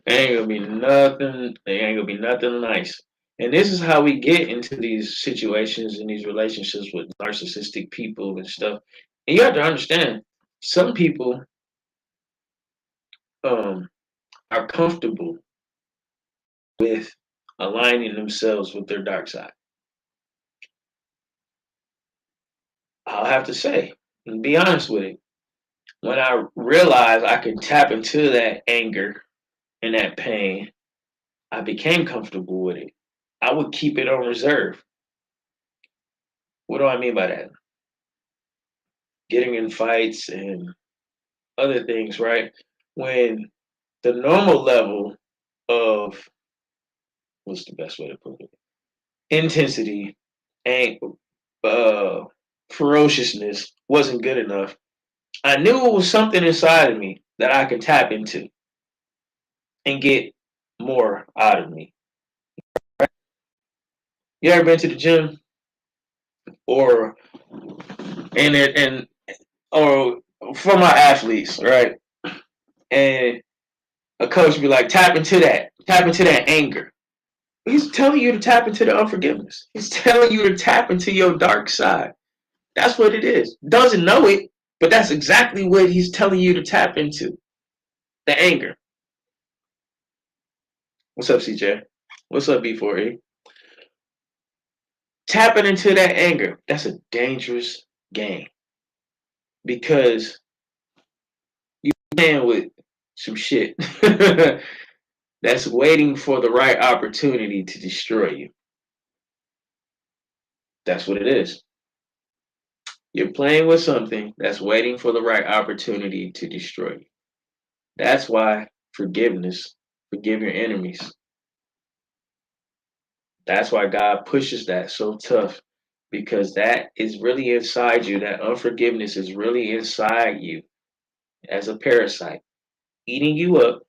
ain't gonna be nothing. It ain't gonna be nothing nice. And this is how we get into these situations and these relationships with narcissistic people and stuff. And you have to understand, some people um, are comfortable with aligning themselves with their dark side. I'll have to say, and be honest with it, when I realized I could tap into that anger and that pain, I became comfortable with it. I would keep it on reserve. What do I mean by that? Getting in fights and other things, right? When the normal level of, what's the best way to put it? Intensity and uh, ferociousness wasn't good enough. I knew it was something inside of me that I could tap into and get more out of me. You ever been to the gym or and or for my athletes, right? And a coach be like, tap into that anger. He's telling you to tap into the unforgiveness. He's telling you to tap into your dark side. That's what it is. Doesn't know it, but that's exactly what he's telling you to tap into. The anger. What's up, CJ? What's up, B4E? Tapping into that anger. That's a dangerous game because you're playing with some shit that's waiting for the right opportunity to destroy you. That's what it is. You're playing with something that's waiting for the right opportunity to destroy you. That's why forgiveness, forgive your enemies. That's why God pushes that so tough because that is really inside you. That unforgiveness is really inside you as a parasite, eating you up,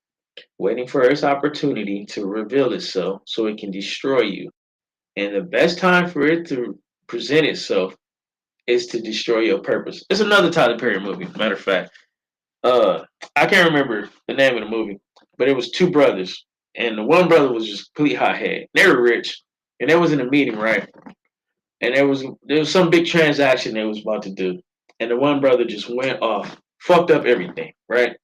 waiting for its opportunity to reveal itself so it can destroy you. And the best time for it to present itself is to destroy your purpose. It's another Tyler Perry movie, matter of fact. I can't remember the name of the movie, but it was two brothers, and the one brother was just complete hothead. They were rich, and they was in a meeting, right? And there was some big transaction they was about to do, and the one brother just went off, fucked up everything, right?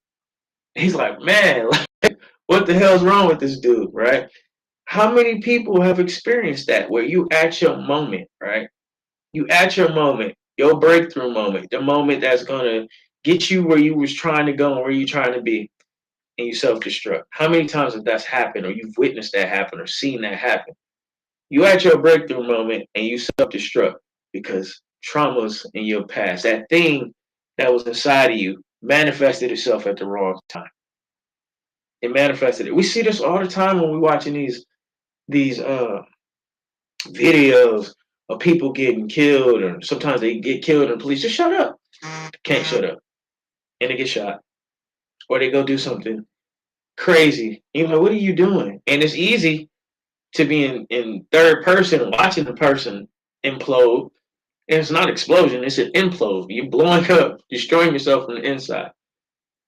He's like, man, like, what the hell's wrong with this dude, right? How many people have experienced that where you at your moment, right? You at your moment, your breakthrough moment, the moment that's gonna get you where you was trying to go and where you trying to be, and you self-destruct. How many times have that's happened, or you've witnessed that happen, or seen that happen? You at your breakthrough moment and you self-destruct because traumas in your past, that thing that was inside of you, manifested itself at the wrong time. It manifested it. We see this all the time when we're watching these videos of people getting killed, or sometimes they get killed and police just shut up. Can't shut up. And they get shot. Or they go do something crazy. You know, what are you doing? And it's easy to be in third person watching the person implode. And it's not explosion, it's an implode. You're blowing up, destroying yourself from the inside.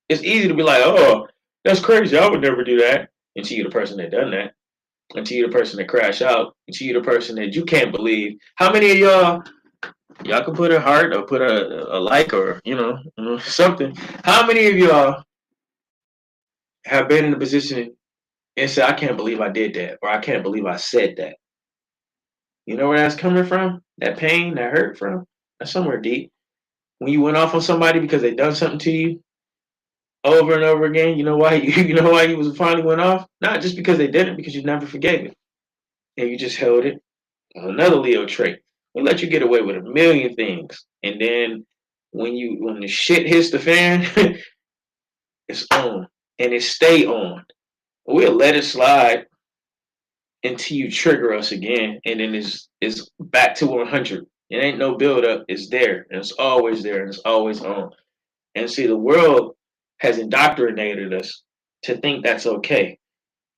It's easy to be like, oh, that's crazy. I would never do that. Until you're the person that done that. Until you're the person that crash out. Until you're the person that you can't believe. How many of y'all can put a heart or put a like, or something. How many of y'all have been in a position and said, I can't believe I did that, or I can't believe I said that? You know where that's coming from? That pain, that hurt from? That's somewhere deep. When you went off on somebody because they done something to you over and over again, you know why you know why you was finally went off? Not just because they did it, because you never forgave it. And you just held it. Another Leo trait. We let you get away with a million things. And then when the shit hits the fan, it's on. And it stay on. We'll let it slide until you trigger us again, and then it's back to 100. It ain't no build up. It's there, and it's always there, and it's always on. And see, the world has indoctrinated us to think that's okay.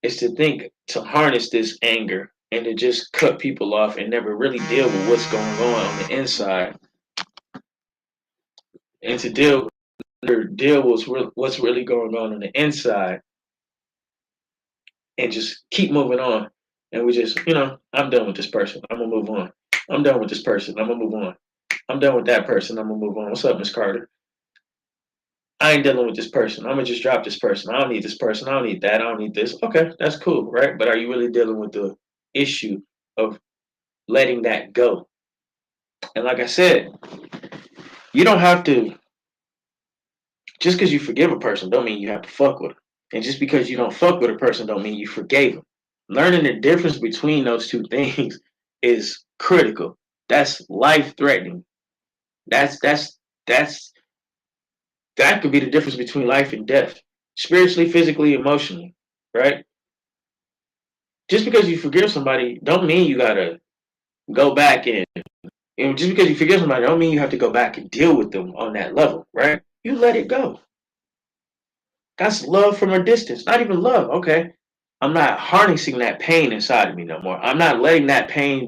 It's to think to harness this anger and to just cut people off and never really deal with what's going on the inside, and to deal with what's really going on the inside, and just keep moving on. And we just, I'm done with this person. I'm gonna move on. I'm done with this person. I'm gonna move on. I'm done with that person. I'm gonna move on. What's up, Miss Carter? I ain't dealing with this person. I'm gonna just drop this person. I don't need this person. I don't need that. I don't need this. Okay, that's cool, right? But are you really dealing with the issue of letting that go? And like I said, you don't have to, just because you forgive a person don't mean you have to fuck with them. And just because you don't fuck with a person don't mean you forgave them. Learning the difference between those two things is critical. That's life threatening. That's that could be the difference between life and death. Spiritually, physically, emotionally, right? Just because you forgive somebody don't mean you gotta go back and just because you forgive somebody don't mean you have to go back and deal with them on that level, right? You let it go. That's love from a distance. Not even love. Okay. I'm not harnessing that pain inside of me no more. I'm not letting that pain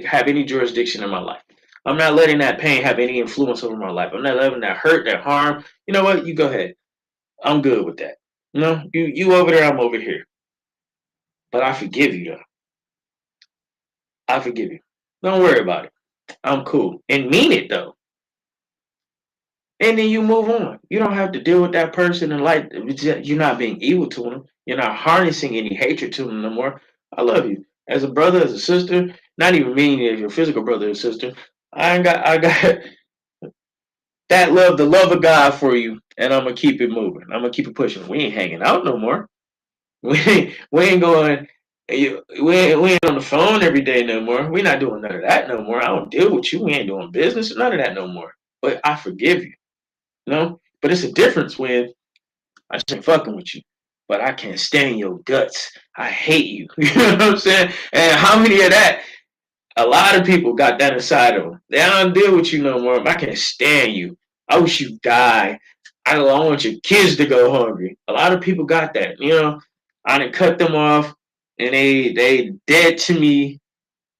have any jurisdiction in my life. I'm not letting that pain have any influence over my life. I'm not letting that hurt, that harm. You know what? You go ahead. I'm good with that. You over there, I'm over here. But I forgive you though. I forgive you. Don't worry about it. I'm cool. And mean it though. And then you move on. You don't have to deal with that person in life. You're not being evil to them. You're not harnessing any hatred to them no more. I love you. As a brother, as a sister, not even meaning as your physical brother or sister. I got that love, the love of God for you, and I'm gonna keep it moving. I'm gonna keep it pushing. We ain't hanging out no more. We ain't going. We ain't on the phone every day no more. We not doing none of that no more. I don't deal with you. We ain't doing business. None of that no more. But I forgive you. But it's a difference when I just ain't fucking with you, but I can't stand your guts. I hate you. You know what I'm saying? And how many of that? A lot of people got that inside of them. They don't deal with you no more. I can't stand you. I wish you die. I don't want your kids to go hungry. A lot of people got that. I done cut them off, and they dead to me,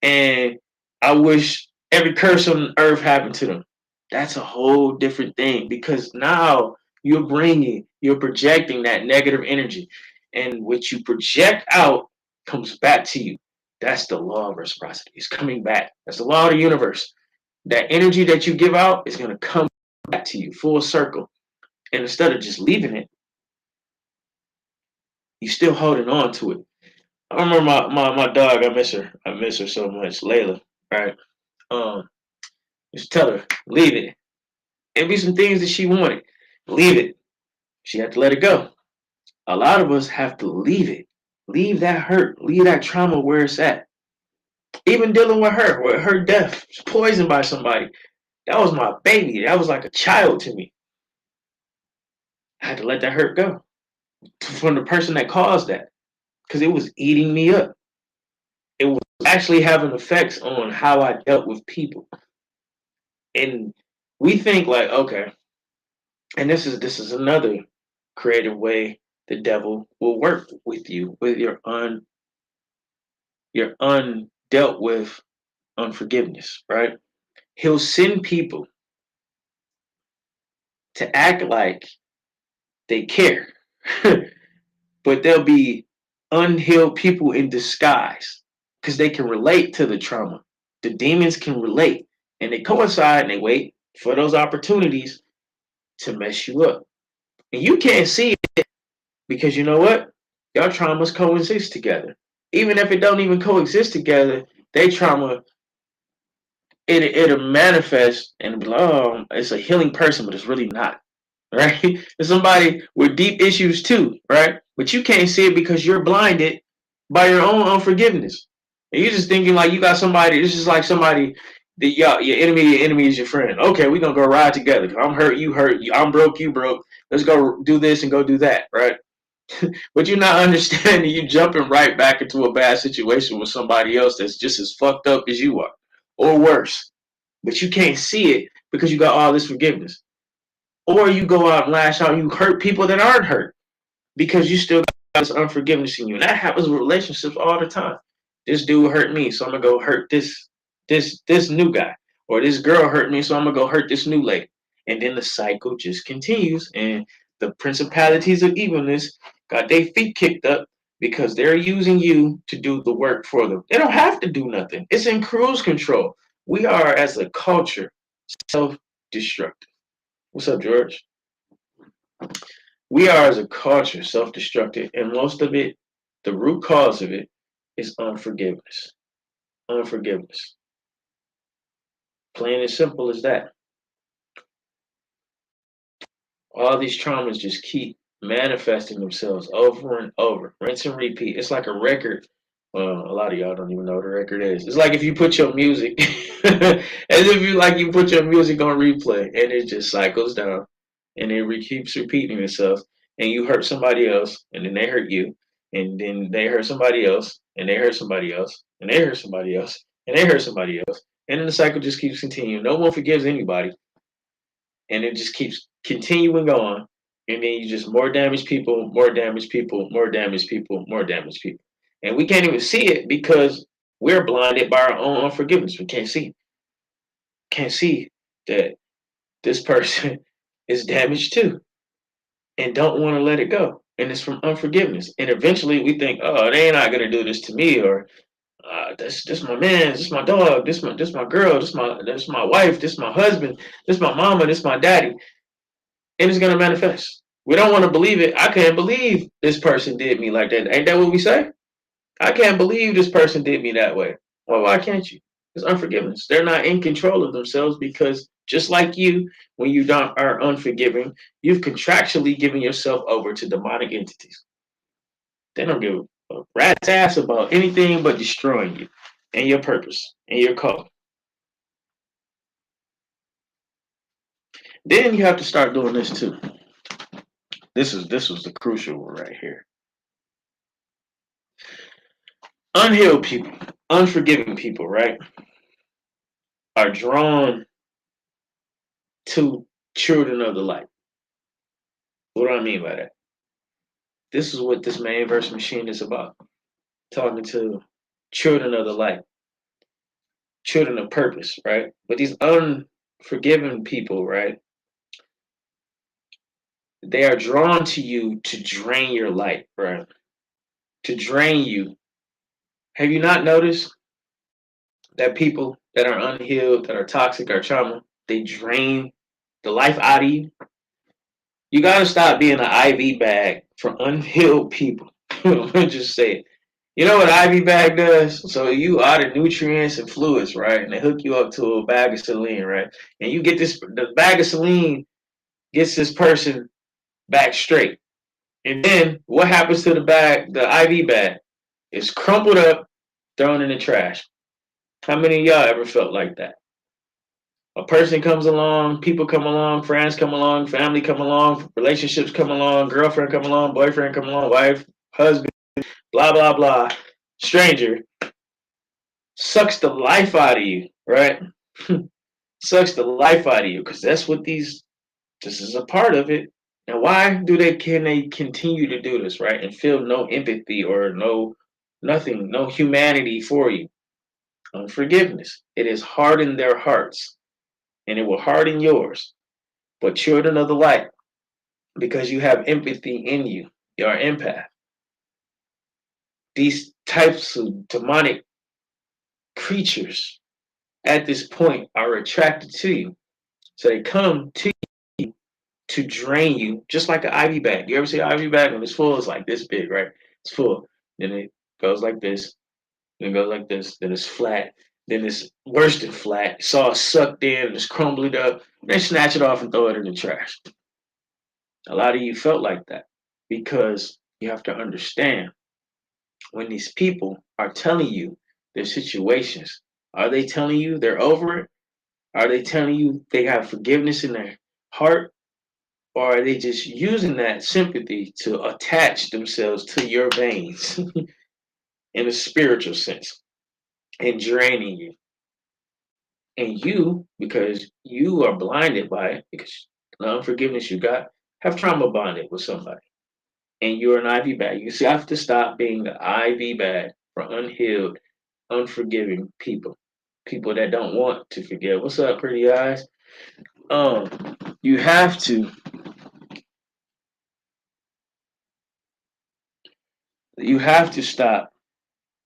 and I wish every curse on earth happened to them. That's a whole different thing because now you're projecting that negative energy, and what you project out comes back to you. That's the law of reciprocity. It's coming back. That's the law of the universe. That energy that you give out is going to come back to you full circle. And instead of just leaving it, you're still holding on to it. I remember my dog. I miss her. I miss her so much. Layla, right? Um, Just tell her, leave it. It'd be some things that she wanted. Leave it. She had to let it go. A lot of us have to leave it. Leave that hurt. Leave that trauma where it's at. Even dealing with her death, she's poisoned by somebody. That was my baby. That was like a child to me. I had to let that hurt go from the person that caused that because it was eating me up. It was actually having effects on how I dealt with people. And we think like, okay, and this is another creative way the devil will work with you with your undealt with unforgiveness, right? He'll send people to act like they care, but they'll be unhealed people in disguise because they can relate to the trauma. The demons can relate and they coincide and they wait for those opportunities to mess you up. And you can't see it because you know what? Your traumas coexist together. Even if it don't even coexist together, they trauma it'll manifest and be like, oh, it's a healing person, but it's really not. Right? It's somebody with deep issues too, right? But you can't see it because you're blinded by your own unforgiveness. And you're just thinking like you got somebody, this is like somebody that your enemy is your friend. Okay, we're gonna go ride together. I'm hurt, you hurt, I'm broke, you broke. Let's go do this and go do that, right? But you're not understanding you jumping right back into a bad situation with somebody else that's just as fucked up as you are. Or worse. But you can't see it because you got all this forgiveness. Or you go out and lash out and you hurt people that aren't hurt because you still got this unforgiveness in you. And that happens with relationships all the time. This dude hurt me, so I'm gonna go hurt this new guy. Or this girl hurt me, so I'm gonna go hurt this new lady. And then the cycle just continues and the principalities of evilness got their feet kicked up because they're using you to do the work for them. They don't have to do nothing. It's in cruise control. We are as a culture self-destructive. What's up, George? We are as a culture self-destructive, and most of it, the root cause of it, is unforgiveness. Unforgiveness. Plain and simple as that. All these traumas just keep manifesting themselves over and over, rinse and repeat. It's like a record. Well, a lot of y'all don't even know what a record is. It's like if you put your music, as if you put your music on replay, and it just cycles down, and it keeps repeating itself, and you hurt somebody else, and then they hurt you, and then they hurt somebody else, and they hurt somebody else, and they hurt somebody else, and they hurt somebody else, and then the cycle just keeps continuing. No one forgives anybody, and it just keeps continuing on, and then you just more damaged people, more damaged people, more damaged people, more damaged people, and we can't even see it because we're blinded by our own unforgiveness. We can't see that this person is damaged too, and don't want to let it go, and it's from unforgiveness. And eventually, we think, oh, they ain't not gonna do this to me, or this my man, this my dog, this my girl, this my wife, this my husband, this my mama, this my daddy, and it's gonna manifest. We don't want to believe it. I can't believe this person did me like that. Ain't that what we say? I can't believe this person did me that way. Well, why can't you? It's unforgiveness. They're not in control of themselves because just like you, when you don't are unforgiving, you've contractually given yourself over to demonic entities. They don't give a rat's ass about anything but destroying you and your purpose and your call. Then you have to start doing this too. This was the crucial one right here. Unhealed people, unforgiving people, right, are drawn to children of the light. What do I mean by that? This is what this main verse machine is about. Talking to children of the light, children of purpose, right? But these unforgiving people, right, they are drawn to you to drain your light, right? To drain you. Have you not noticed that people that are unhealed, that are toxic, or trauma, they drain the life out of you? You gotta stop being an IV bag for unhealed people. Just say it. You know what IV bag does? So you out of nutrients and fluids, right? And they hook you up to a bag of saline, right? And you get this, the bag of saline gets this person back straight. And then what happens to the bag, the IV bag? It's crumpled up, thrown in the trash. How many of y'all ever felt like that? A person comes along, people come along, friends come along, family come along, relationships come along, girlfriend come along, boyfriend come along, wife, husband, blah blah blah, stranger sucks the life out of you, right? Sucks the life out of you because that's what these. This is a part of it. And why do they can they continue to do this, right? And feel no empathy or no nothing, no humanity for you. Unforgiveness. It has hardened their hearts, and it will harden yours. But children of the light, because you have empathy in you, you are empath. These types of demonic creatures at this point are attracted to you. So they come to you to drain you, just like an IV bag. You ever see an IV bag when it's full? It's like this big, right? It's full. Then it goes like this. Then it goes like this. Then it's flat. Then it's worse than flat. It's all sucked in. It's crumbling up. They snatch it off and throw it in the trash. A lot of you felt like that because you have to understand when these people are telling you their situations, are they telling you they're over it? Are they telling you they have forgiveness in their heart? Or are they just using that sympathy to attach themselves to your veins in a spiritual sense and draining you? And you, because you are blinded by it, because the unforgiveness you got, have trauma bonded with somebody. And you're an IV bag. You see, I have to stop being the IV bag for unhealed, unforgiving people. People that don't want to forgive. What's up, pretty eyes? You have to stop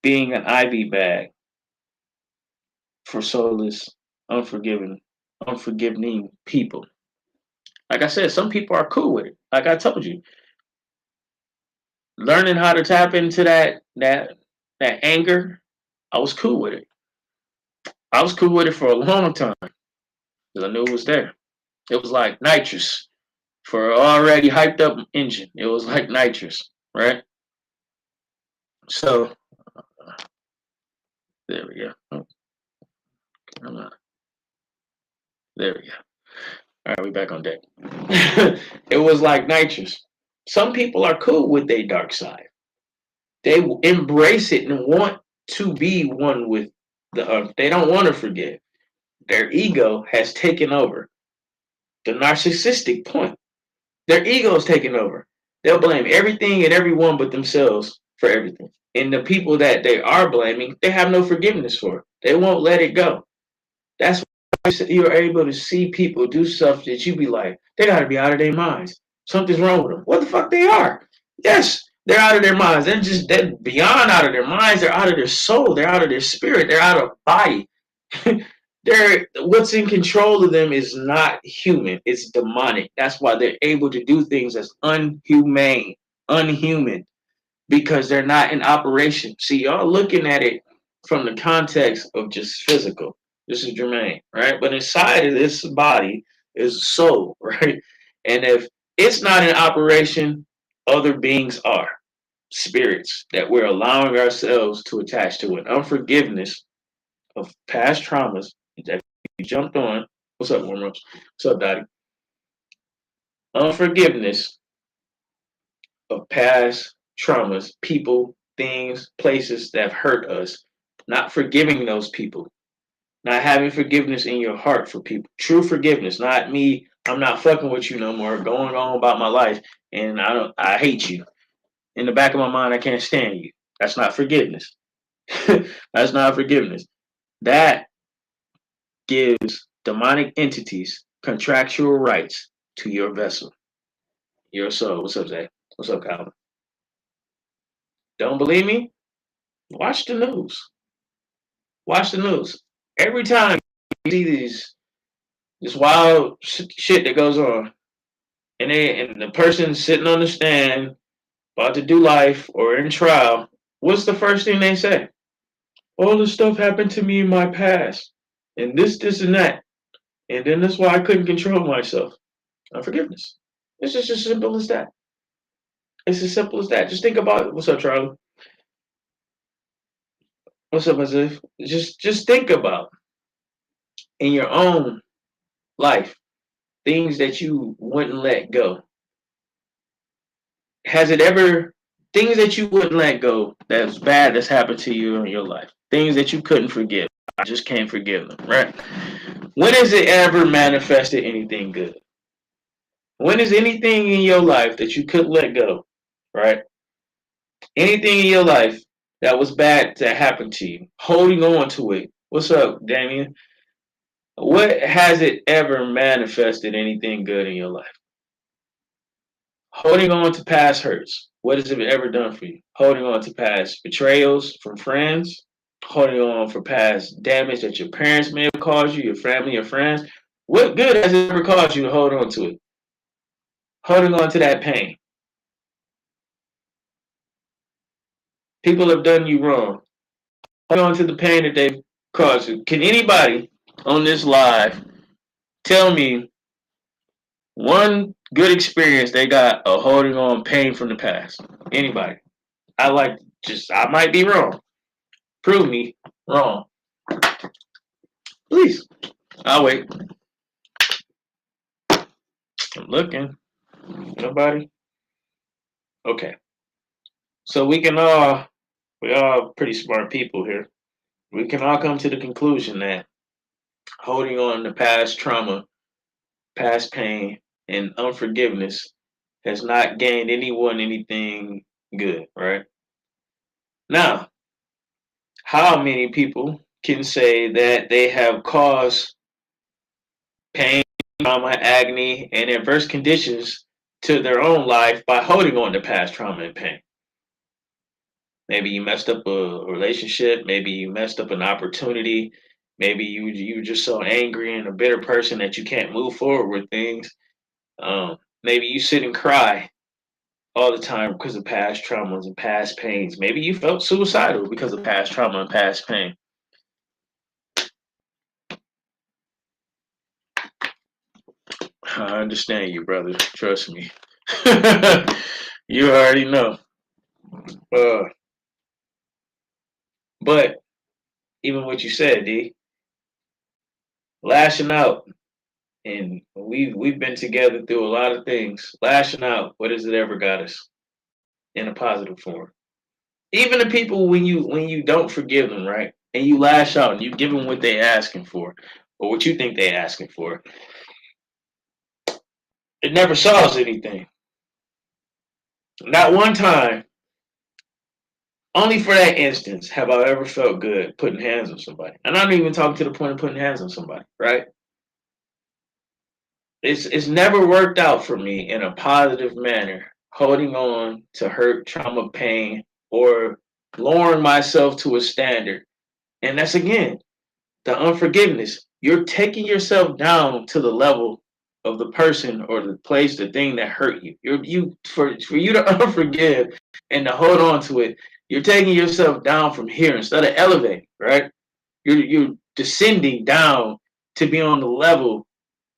being an IV bag for soulless, unforgiving, unforgiving people. Like I said, some people are cool with it. Like I told you, learning how to tap into that anger, I was cool with it. I was cool with it for a long time because I knew it was there. It was like nitrous for an already hyped up engine. It was like nitrous, right? So there we go. Oh, come on. There we go. All right, we back on deck. It was like nitrous. Some people are cool with their dark side. They embrace it and want to be one with the earth. They don't want to forgive. Their ego has taken over. The narcissistic point. Their ego is taking over. They'll blame everything and everyone but themselves for everything. And the people that they are blaming, they have no forgiveness for. They won't let it go. That's why you're able to see people do stuff that you be like, they got to be out of their minds. Something's wrong with them. What the fuck they are? Yes, they're out of their minds. They're beyond out of their minds. They're out of their soul. They're out of their spirit. They're out of body. They're what's in control of them is not human. It's demonic. That's why they're able to do things as unhuman, because they're not in operation. See, y'all looking at it from the context of just physical. This is Jermaine, right? But inside of this body is a soul, right? And if it's not in operation, other beings are spirits that we're allowing ourselves to attach to. An unforgiveness of past traumas that we jumped on. What's up, Warm Ups? What's up, Dottie? Unforgiveness of past traumas, people, things, places that have hurt us, not forgiving those people, not having forgiveness in your heart for people. True forgiveness, not me, I'm not fucking with you no more, going on about my life, and I hate you. In the back of my mind, I can't stand you. That's not forgiveness. That's not forgiveness. That gives demonic entities contractual rights to your vessel, your soul. What's up, Zay? What's up, Calvin? Don't believe me? Watch the news. Watch the news. Every time you see this wild shit that goes on, and the person sitting on the stand about to do life or in trial, what's the first thing they say? All this stuff happened to me in my past, and this, and that, and then that's why I couldn't control myself. Unforgiveness. It's just as simple as that. It's as simple as that. Just think about it. What's up, Charlie? What's up, Azif? Just think about in your own life things that you wouldn't let go. Has it ever things that you wouldn't let go that's bad that's happened to you in your life? Things that you couldn't forgive. I just can't forgive them, right? When has it ever manifested anything good? When is anything in your life that you couldn't let go, right? Anything in your life that was bad that happened to you, holding on to it. What's up, Damien? What has it ever manifested anything good in your life? Holding on to past hurts. What has it ever done for you? Holding on to past betrayals from friends, holding on for past damage that your parents may have caused you, your family, your friends. What good has it ever caused you to hold on to it? Holding on to that pain. People have done you wrong. Holding on to the pain that they've caused you. Can anybody on this live tell me one good experience they got of holding on pain from the past? Anybody? I might be wrong. Prove me wrong. Please. I'll wait. I'm looking. Nobody? Okay. So we all pretty smart people here. We can all come to the conclusion that holding on to past trauma, past pain, and unforgiveness has not gained anyone anything good, right? Now, how many people can say that they have caused pain, trauma, agony, and adverse conditions to their own life by holding on to past trauma and pain? Maybe you messed up a relationship. Maybe you messed up an opportunity. Maybe you just so angry and a bitter person that you can't move forward with things. Maybe you sit and cry all the time because of past traumas and past pains. Maybe you felt suicidal because of past trauma and past pain. I understand you, brother. Trust me. You already know. Uh, but even what you said, D, lashing out, and we've been together through a lot of things. Lashing out, what has it ever got us in a positive form? Even the people when you don't forgive them, right, and you lash out and you give them what they asking for, or what you think they asking for, it never solves anything. Not one time, only for that instance, have I ever felt good putting hands on somebody. And I'm not even talking to the point of putting hands on somebody, right? It's never worked out for me in a positive manner, holding on to hurt, trauma, pain, or lowering myself to a standard. And that's again the unforgiveness. You're taking yourself down to the level of the person or the place, the thing that hurt you. For you to unforgive and to hold on to it, you're taking yourself down from here instead of elevating, right? You're descending down to be on the level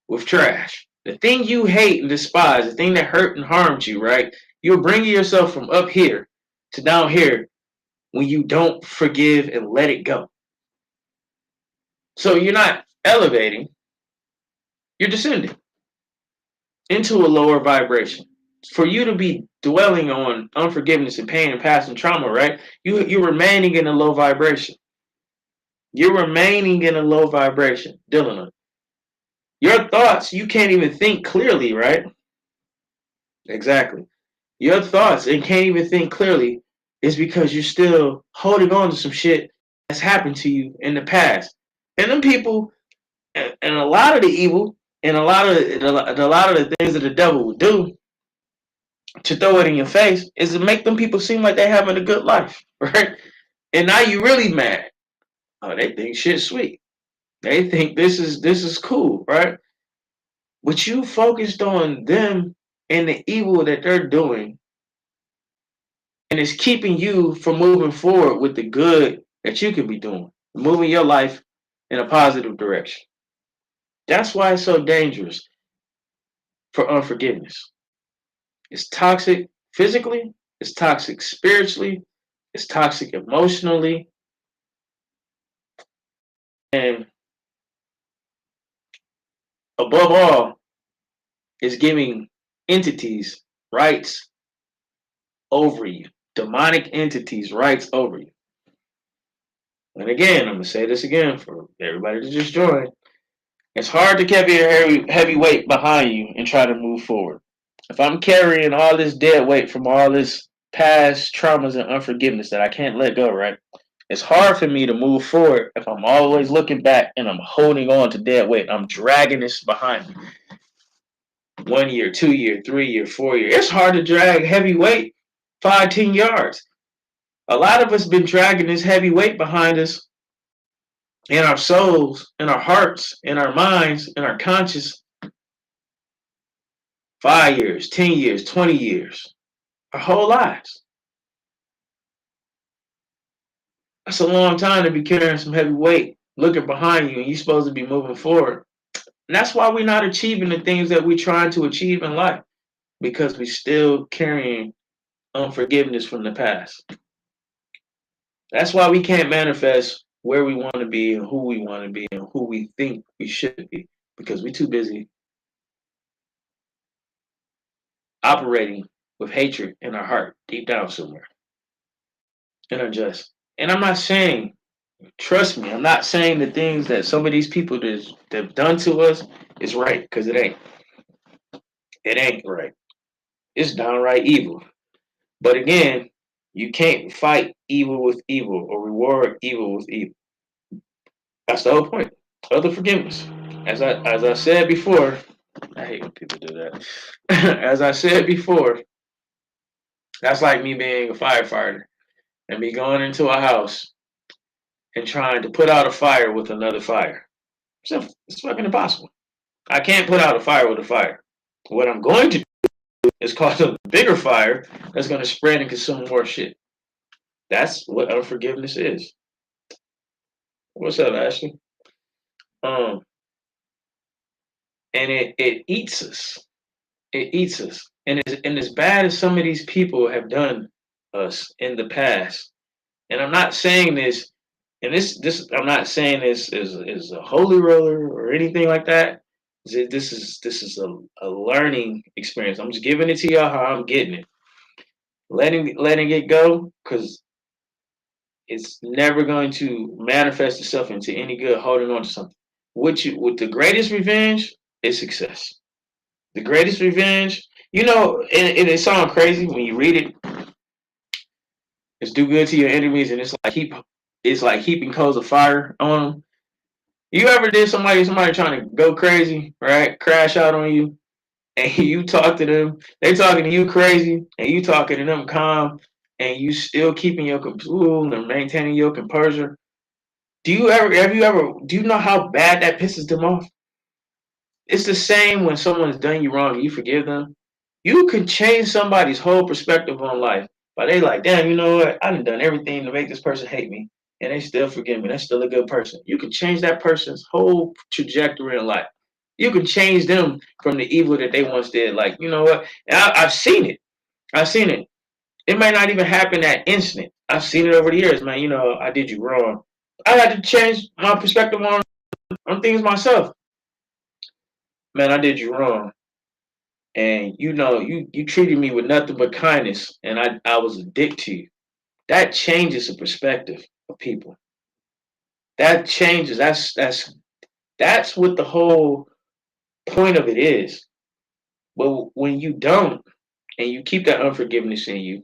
with trash. The thing you hate and despise, the thing that hurt and harmed you, right? You're bringing yourself from up here to down here when you don't forgive and let it go. So you're not elevating, you're descending into a lower vibration. For you to be dwelling on unforgiveness and pain and past and trauma, right? You're remaining in a low vibration. You're remaining in a low vibration, Dylan. Your thoughts, you can't even think clearly, right? Exactly. Your thoughts and can't even think clearly is because you're still holding on to some shit that's happened to you in the past. And them people, and a lot of the evil, and a lot of the things that the devil would do to throw it in your face is to make them people seem like they're having a good life, right? And now you really mad. Oh, they think shit's sweet. They think this is cool, right? But you focused on them and the evil that they're doing And it's keeping you from moving forward with the good that you could be doing, moving your life in a positive direction. That's why it's so dangerous for unforgiveness. It's toxic physically, it's toxic spiritually, it's toxic emotionally, and above all, it's giving entities rights over you, demonic entities rights over you. And again, I'm gonna say this again for everybody to just join. It's hard to carry a heavy weight behind you and try to move forward. If I'm carrying all this dead weight from all this past traumas and unforgiveness that I can't let go, right? It's hard for me to move forward if I'm always looking back and I'm holding on to dead weight. I'm dragging this behind me. 1 year, 2 year, 3 year, 4 year. It's hard to drag heavy weight 5, 10 yards. A lot of us been dragging this heavy weight behind us in our souls, in our hearts, in our minds, in our conscious 5 years, 10 years, 20 years, our whole lives. That's a long time to be carrying some heavy weight, looking behind you, and you're supposed to be moving forward. And that's why we're not achieving the things that we're trying to achieve in life, because we're still carrying unforgiveness from the past. That's why we can't manifest where we want to be and who we want to be and who we think we should be, because we're too busy operating with hatred in our heart deep down somewhere and unjust. And I'm not saying, trust me, I'm not saying the things that some of these people that have done to us is right, because it ain't. It ain't right. It's downright evil. But again, you can't fight evil with evil or reward evil with evil. That's the whole point of the forgiveness. As I said before, I hate when people do that. As I said before, that's like me being a firefighter and me going into a house and trying to put out a fire with another fire. It's fucking impossible. I can't put out a fire with a fire. What I'm going to do is cause a bigger fire that's going to spread and consume more shit. That's what unforgiveness is. What's up, Ashley? Um, and it eats us. It eats us. And as bad as some of these people have done us in the past, and I'm not saying this, and this I'm not saying this is a holy roller or anything like that. This is a learning experience. I'm just giving it to y'all how I'm getting it. Letting it go, because it's never going to manifest itself into any good holding on to something. With the greatest revenge is success. The greatest revenge, and it sounds crazy when you read it. It's do good to your enemies, and it's like heaping coals of fire on them. You ever did somebody trying to go crazy, right? Crash out on you, and you talk to them. They talking to you crazy, and you talking to them calm, and you still keeping your composure and maintaining your composure. Do you know how bad that pisses them off? It's the same when someone's done you wrong and you forgive them. You can change somebody's whole perspective on life. But they like, damn, you know what? I done everything to make this person hate me. And they still forgive me. They're still a good person. You can change that person's whole trajectory in life. You can change them from the evil that they once did. Like, you know what? And I've seen it. I've seen it. It might not even happen that instant. I've seen it over the years, man. I did you wrong. I had to change my perspective on things myself. Man, I did you wrong. And you treated me with nothing but kindness, and I was a dick to you. That changes the perspective of people. That changes. That's what the whole point of it is. But when you don't, and you keep that unforgiveness in you,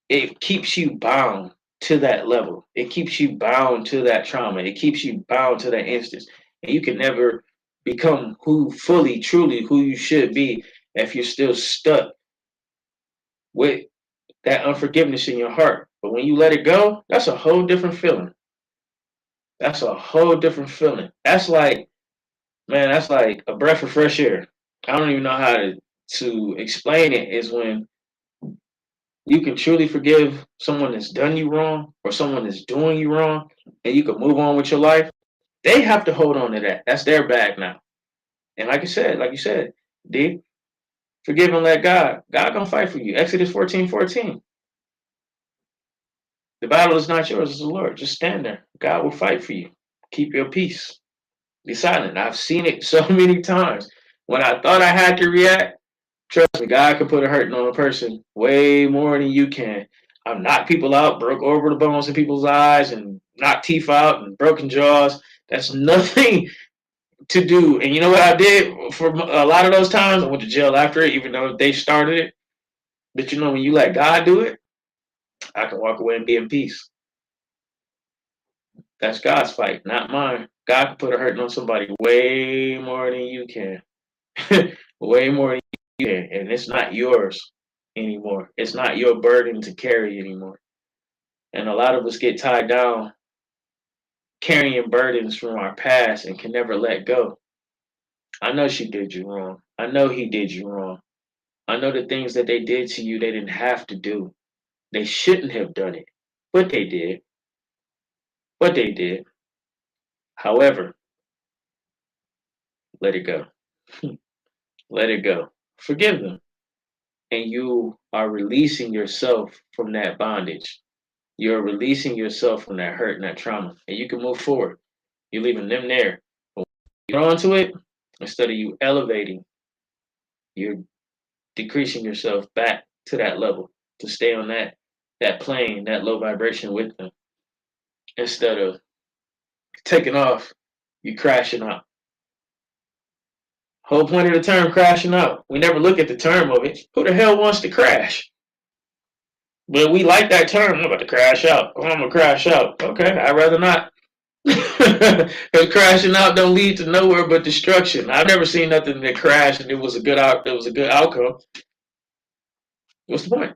it keeps you bound to that level. It keeps you bound to that trauma. It keeps you bound to that instance. And you can never become truly who you should be if you're still stuck with that unforgiveness in your heart. But when you let it go, that's a whole different feeling. That's a whole different feeling. That's like a breath of fresh air. I don't even know how to explain it. Is when you can truly forgive someone that's done you wrong or someone that's doing you wrong, and you can move on with your life, they have to hold on to that. That's their bag now. And like you said, D, forgive and let God. God gonna fight for you. Exodus 14:14. The battle is not yours, it's the Lord. Just stand there. God will fight for you. Keep your peace. Be silent. I've seen it so many times. When I thought I had to react, trust me, God can put a hurting on a person way more than you can. I've knocked people out, broke over the bones in people's eyes, and knocked teeth out and broken jaws. That's nothing to do. And you know what I did for a lot of those times? I went to jail after it, even though they started it. But you know, when you let God do it, I can walk away and be in peace. That's God's fight, not mine. God can put a hurting on somebody way more than you can. Way more than you can. And it's not yours anymore. It's not your burden to carry anymore. And a lot of us get tied down carrying burdens from our past and can never let go. I know she did you wrong. I know he did you wrong. I know the things that they did to you, they didn't have to do. They shouldn't have done it, but they did. But they did. However, let it go. Let it go. Forgive them. And you are releasing yourself from that bondage. You're releasing yourself from that hurt and that trauma. And you can move forward. You're leaving them there. But you're onto it, instead of you elevating, you're decreasing yourself back to that level to stay on that plane, that low vibration with them. Instead of taking off, you crashing out. Whole point of the term crashing out. We never look at the term of it. Who the hell wants to crash? But we like that term. I'm about to crash out. Oh, I'm gonna crash out. Okay, I'd rather not. Because crashing out don't lead to nowhere but destruction. I've never seen nothing that crashed and it was a good out. It was a good outcome. What's the point?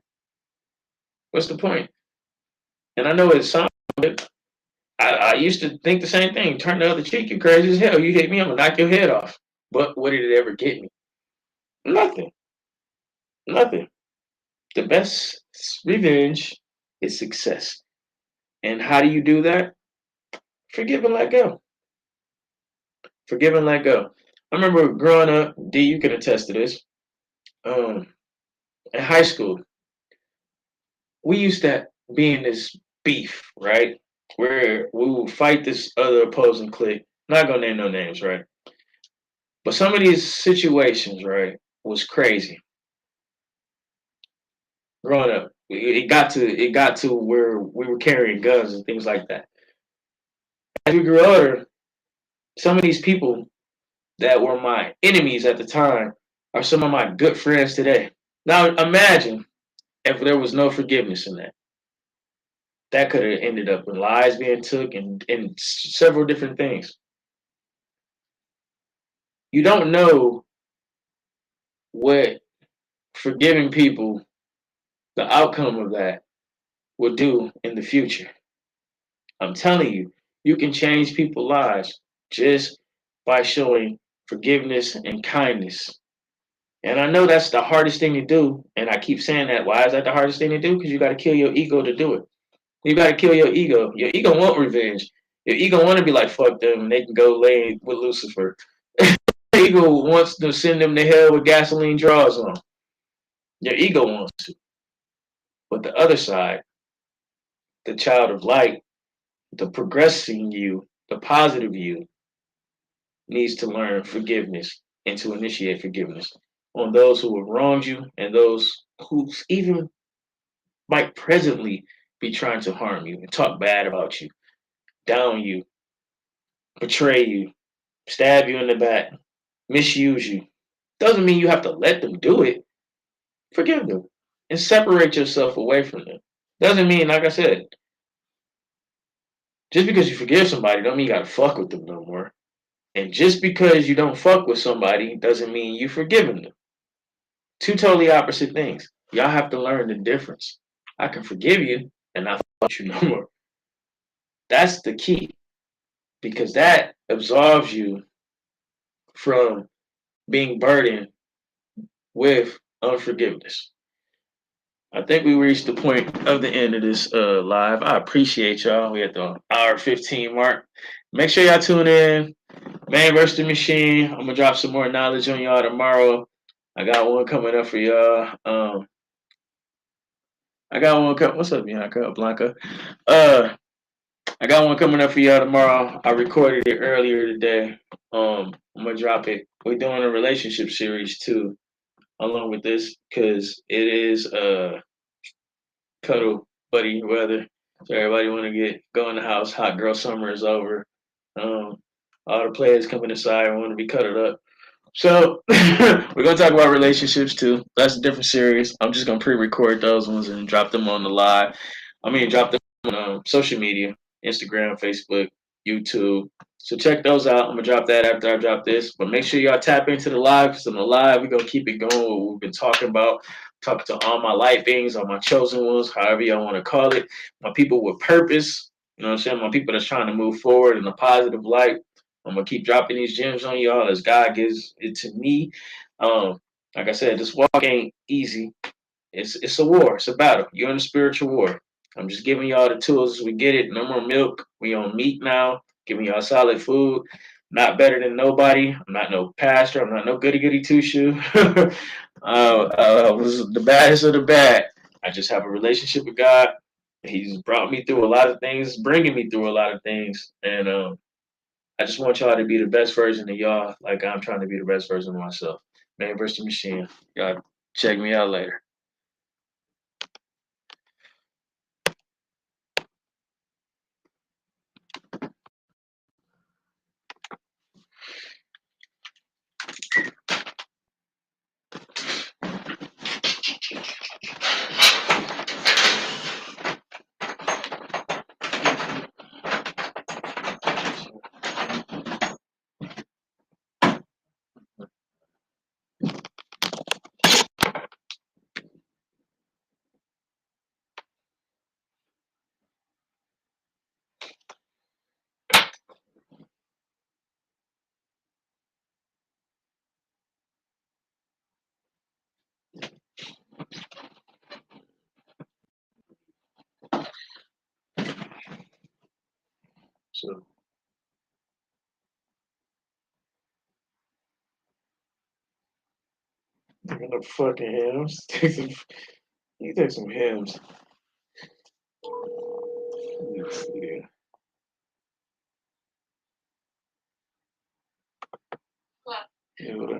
What's the point? And I know it sounds good. I used to think the same thing. Turn the other cheek. You crazy as hell. You hit me, I'm gonna knock your head off. But what did it ever get me? Nothing. Nothing. The best revenge is success. And how do you do that? Forgive and let go. Forgive and let go. I remember growing up, D, you can attest to this. Um, in high school, we used to be in this beef, right? Where we would fight this other opposing clique. Not gonna name no names, right? But some of these situations, right, was crazy. Growing up, it got to where we were carrying guns and things like that. As we grew older, some of these people that were my enemies at the time are some of my good friends today. Now imagine if there was no forgiveness in that. That could have ended up in lives being took and several different things. You don't know what forgiving people, the outcome of that, will do in the future. I'm telling you, you can change people's lives just by showing forgiveness and kindness. And I know that's the hardest thing to do. And I keep saying that. Why is that the hardest thing to do? Because you got to kill your ego to do it. You got to kill your ego. Your ego want revenge. Your ego want to be like, fuck them, and they can go lay with Lucifer. Your ego wants to send them to hell with gasoline draws on. Your ego wants to. But the other side, the child of light, the progressing you, the positive you, needs to learn forgiveness and to initiate forgiveness on those who have wronged you and those who even might presently be trying to harm you and talk bad about you, down you, betray you, stab you in the back, misuse you. Doesn't mean you have to let them do it. Forgive them and separate yourself away from them. Doesn't mean, like I said, just because you forgive somebody don't mean you gotta fuck with them no more. And just because you don't fuck with somebody doesn't mean you forgiving them. Two totally opposite things. Y'all have to learn the difference. I can forgive you and not fuck with you no more. That's the key because that absolves you from being burdened with unforgiveness. I think we reached the point of the end of this live. I appreciate y'all. We at the hour 15 mark. Make sure y'all tune in. Man versus the Machine. I'm gonna drop some more knowledge on y'all tomorrow. I got one coming up for y'all. I got one coming. What's up, Bianca? Blanca? Uh, I got one coming up for y'all tomorrow. I recorded it earlier today. I'm gonna drop it. We're doing a relationship series too, along with this, because it is cuddle buddy weather. So everybody want to get go in the house. Hot girl summer is over. Um, all the players coming inside want to be cuddled up. So we're gonna talk about relationships too. That's a different series. I'm just gonna pre-record those ones and drop them on the live. Drop them on social media, Instagram, Facebook, YouTube. So check those out. I'm gonna drop that after I drop this. But make sure y'all tap into the live because on the live we're gonna keep it going. What we've been talking about, talking to all my light beings, all my chosen ones, however y'all want to call it. My people with purpose. You know what I'm saying? My people that's trying to move forward in a positive light. I'm gonna keep dropping these gems on y'all as God gives it to me. Um, like I said, this walk ain't easy. It's a war. It's a battle. You're in a spiritual war. I'm just giving y'all the tools as we get it. No more milk. We on meat now. Giving y'all solid food. Not better than nobody. I'm not no pastor. I'm not no goody goody two shoe. I was the baddest of the bad. I just have a relationship with God. He's brought me through a lot of things, bringing me through a lot of things, and I just want y'all to be the best version of y'all, like I'm trying to be the best version of myself. Man versus the Machine. Y'all check me out later. So, taking up fucking hymns. You take some hymns. Yeah. Yeah,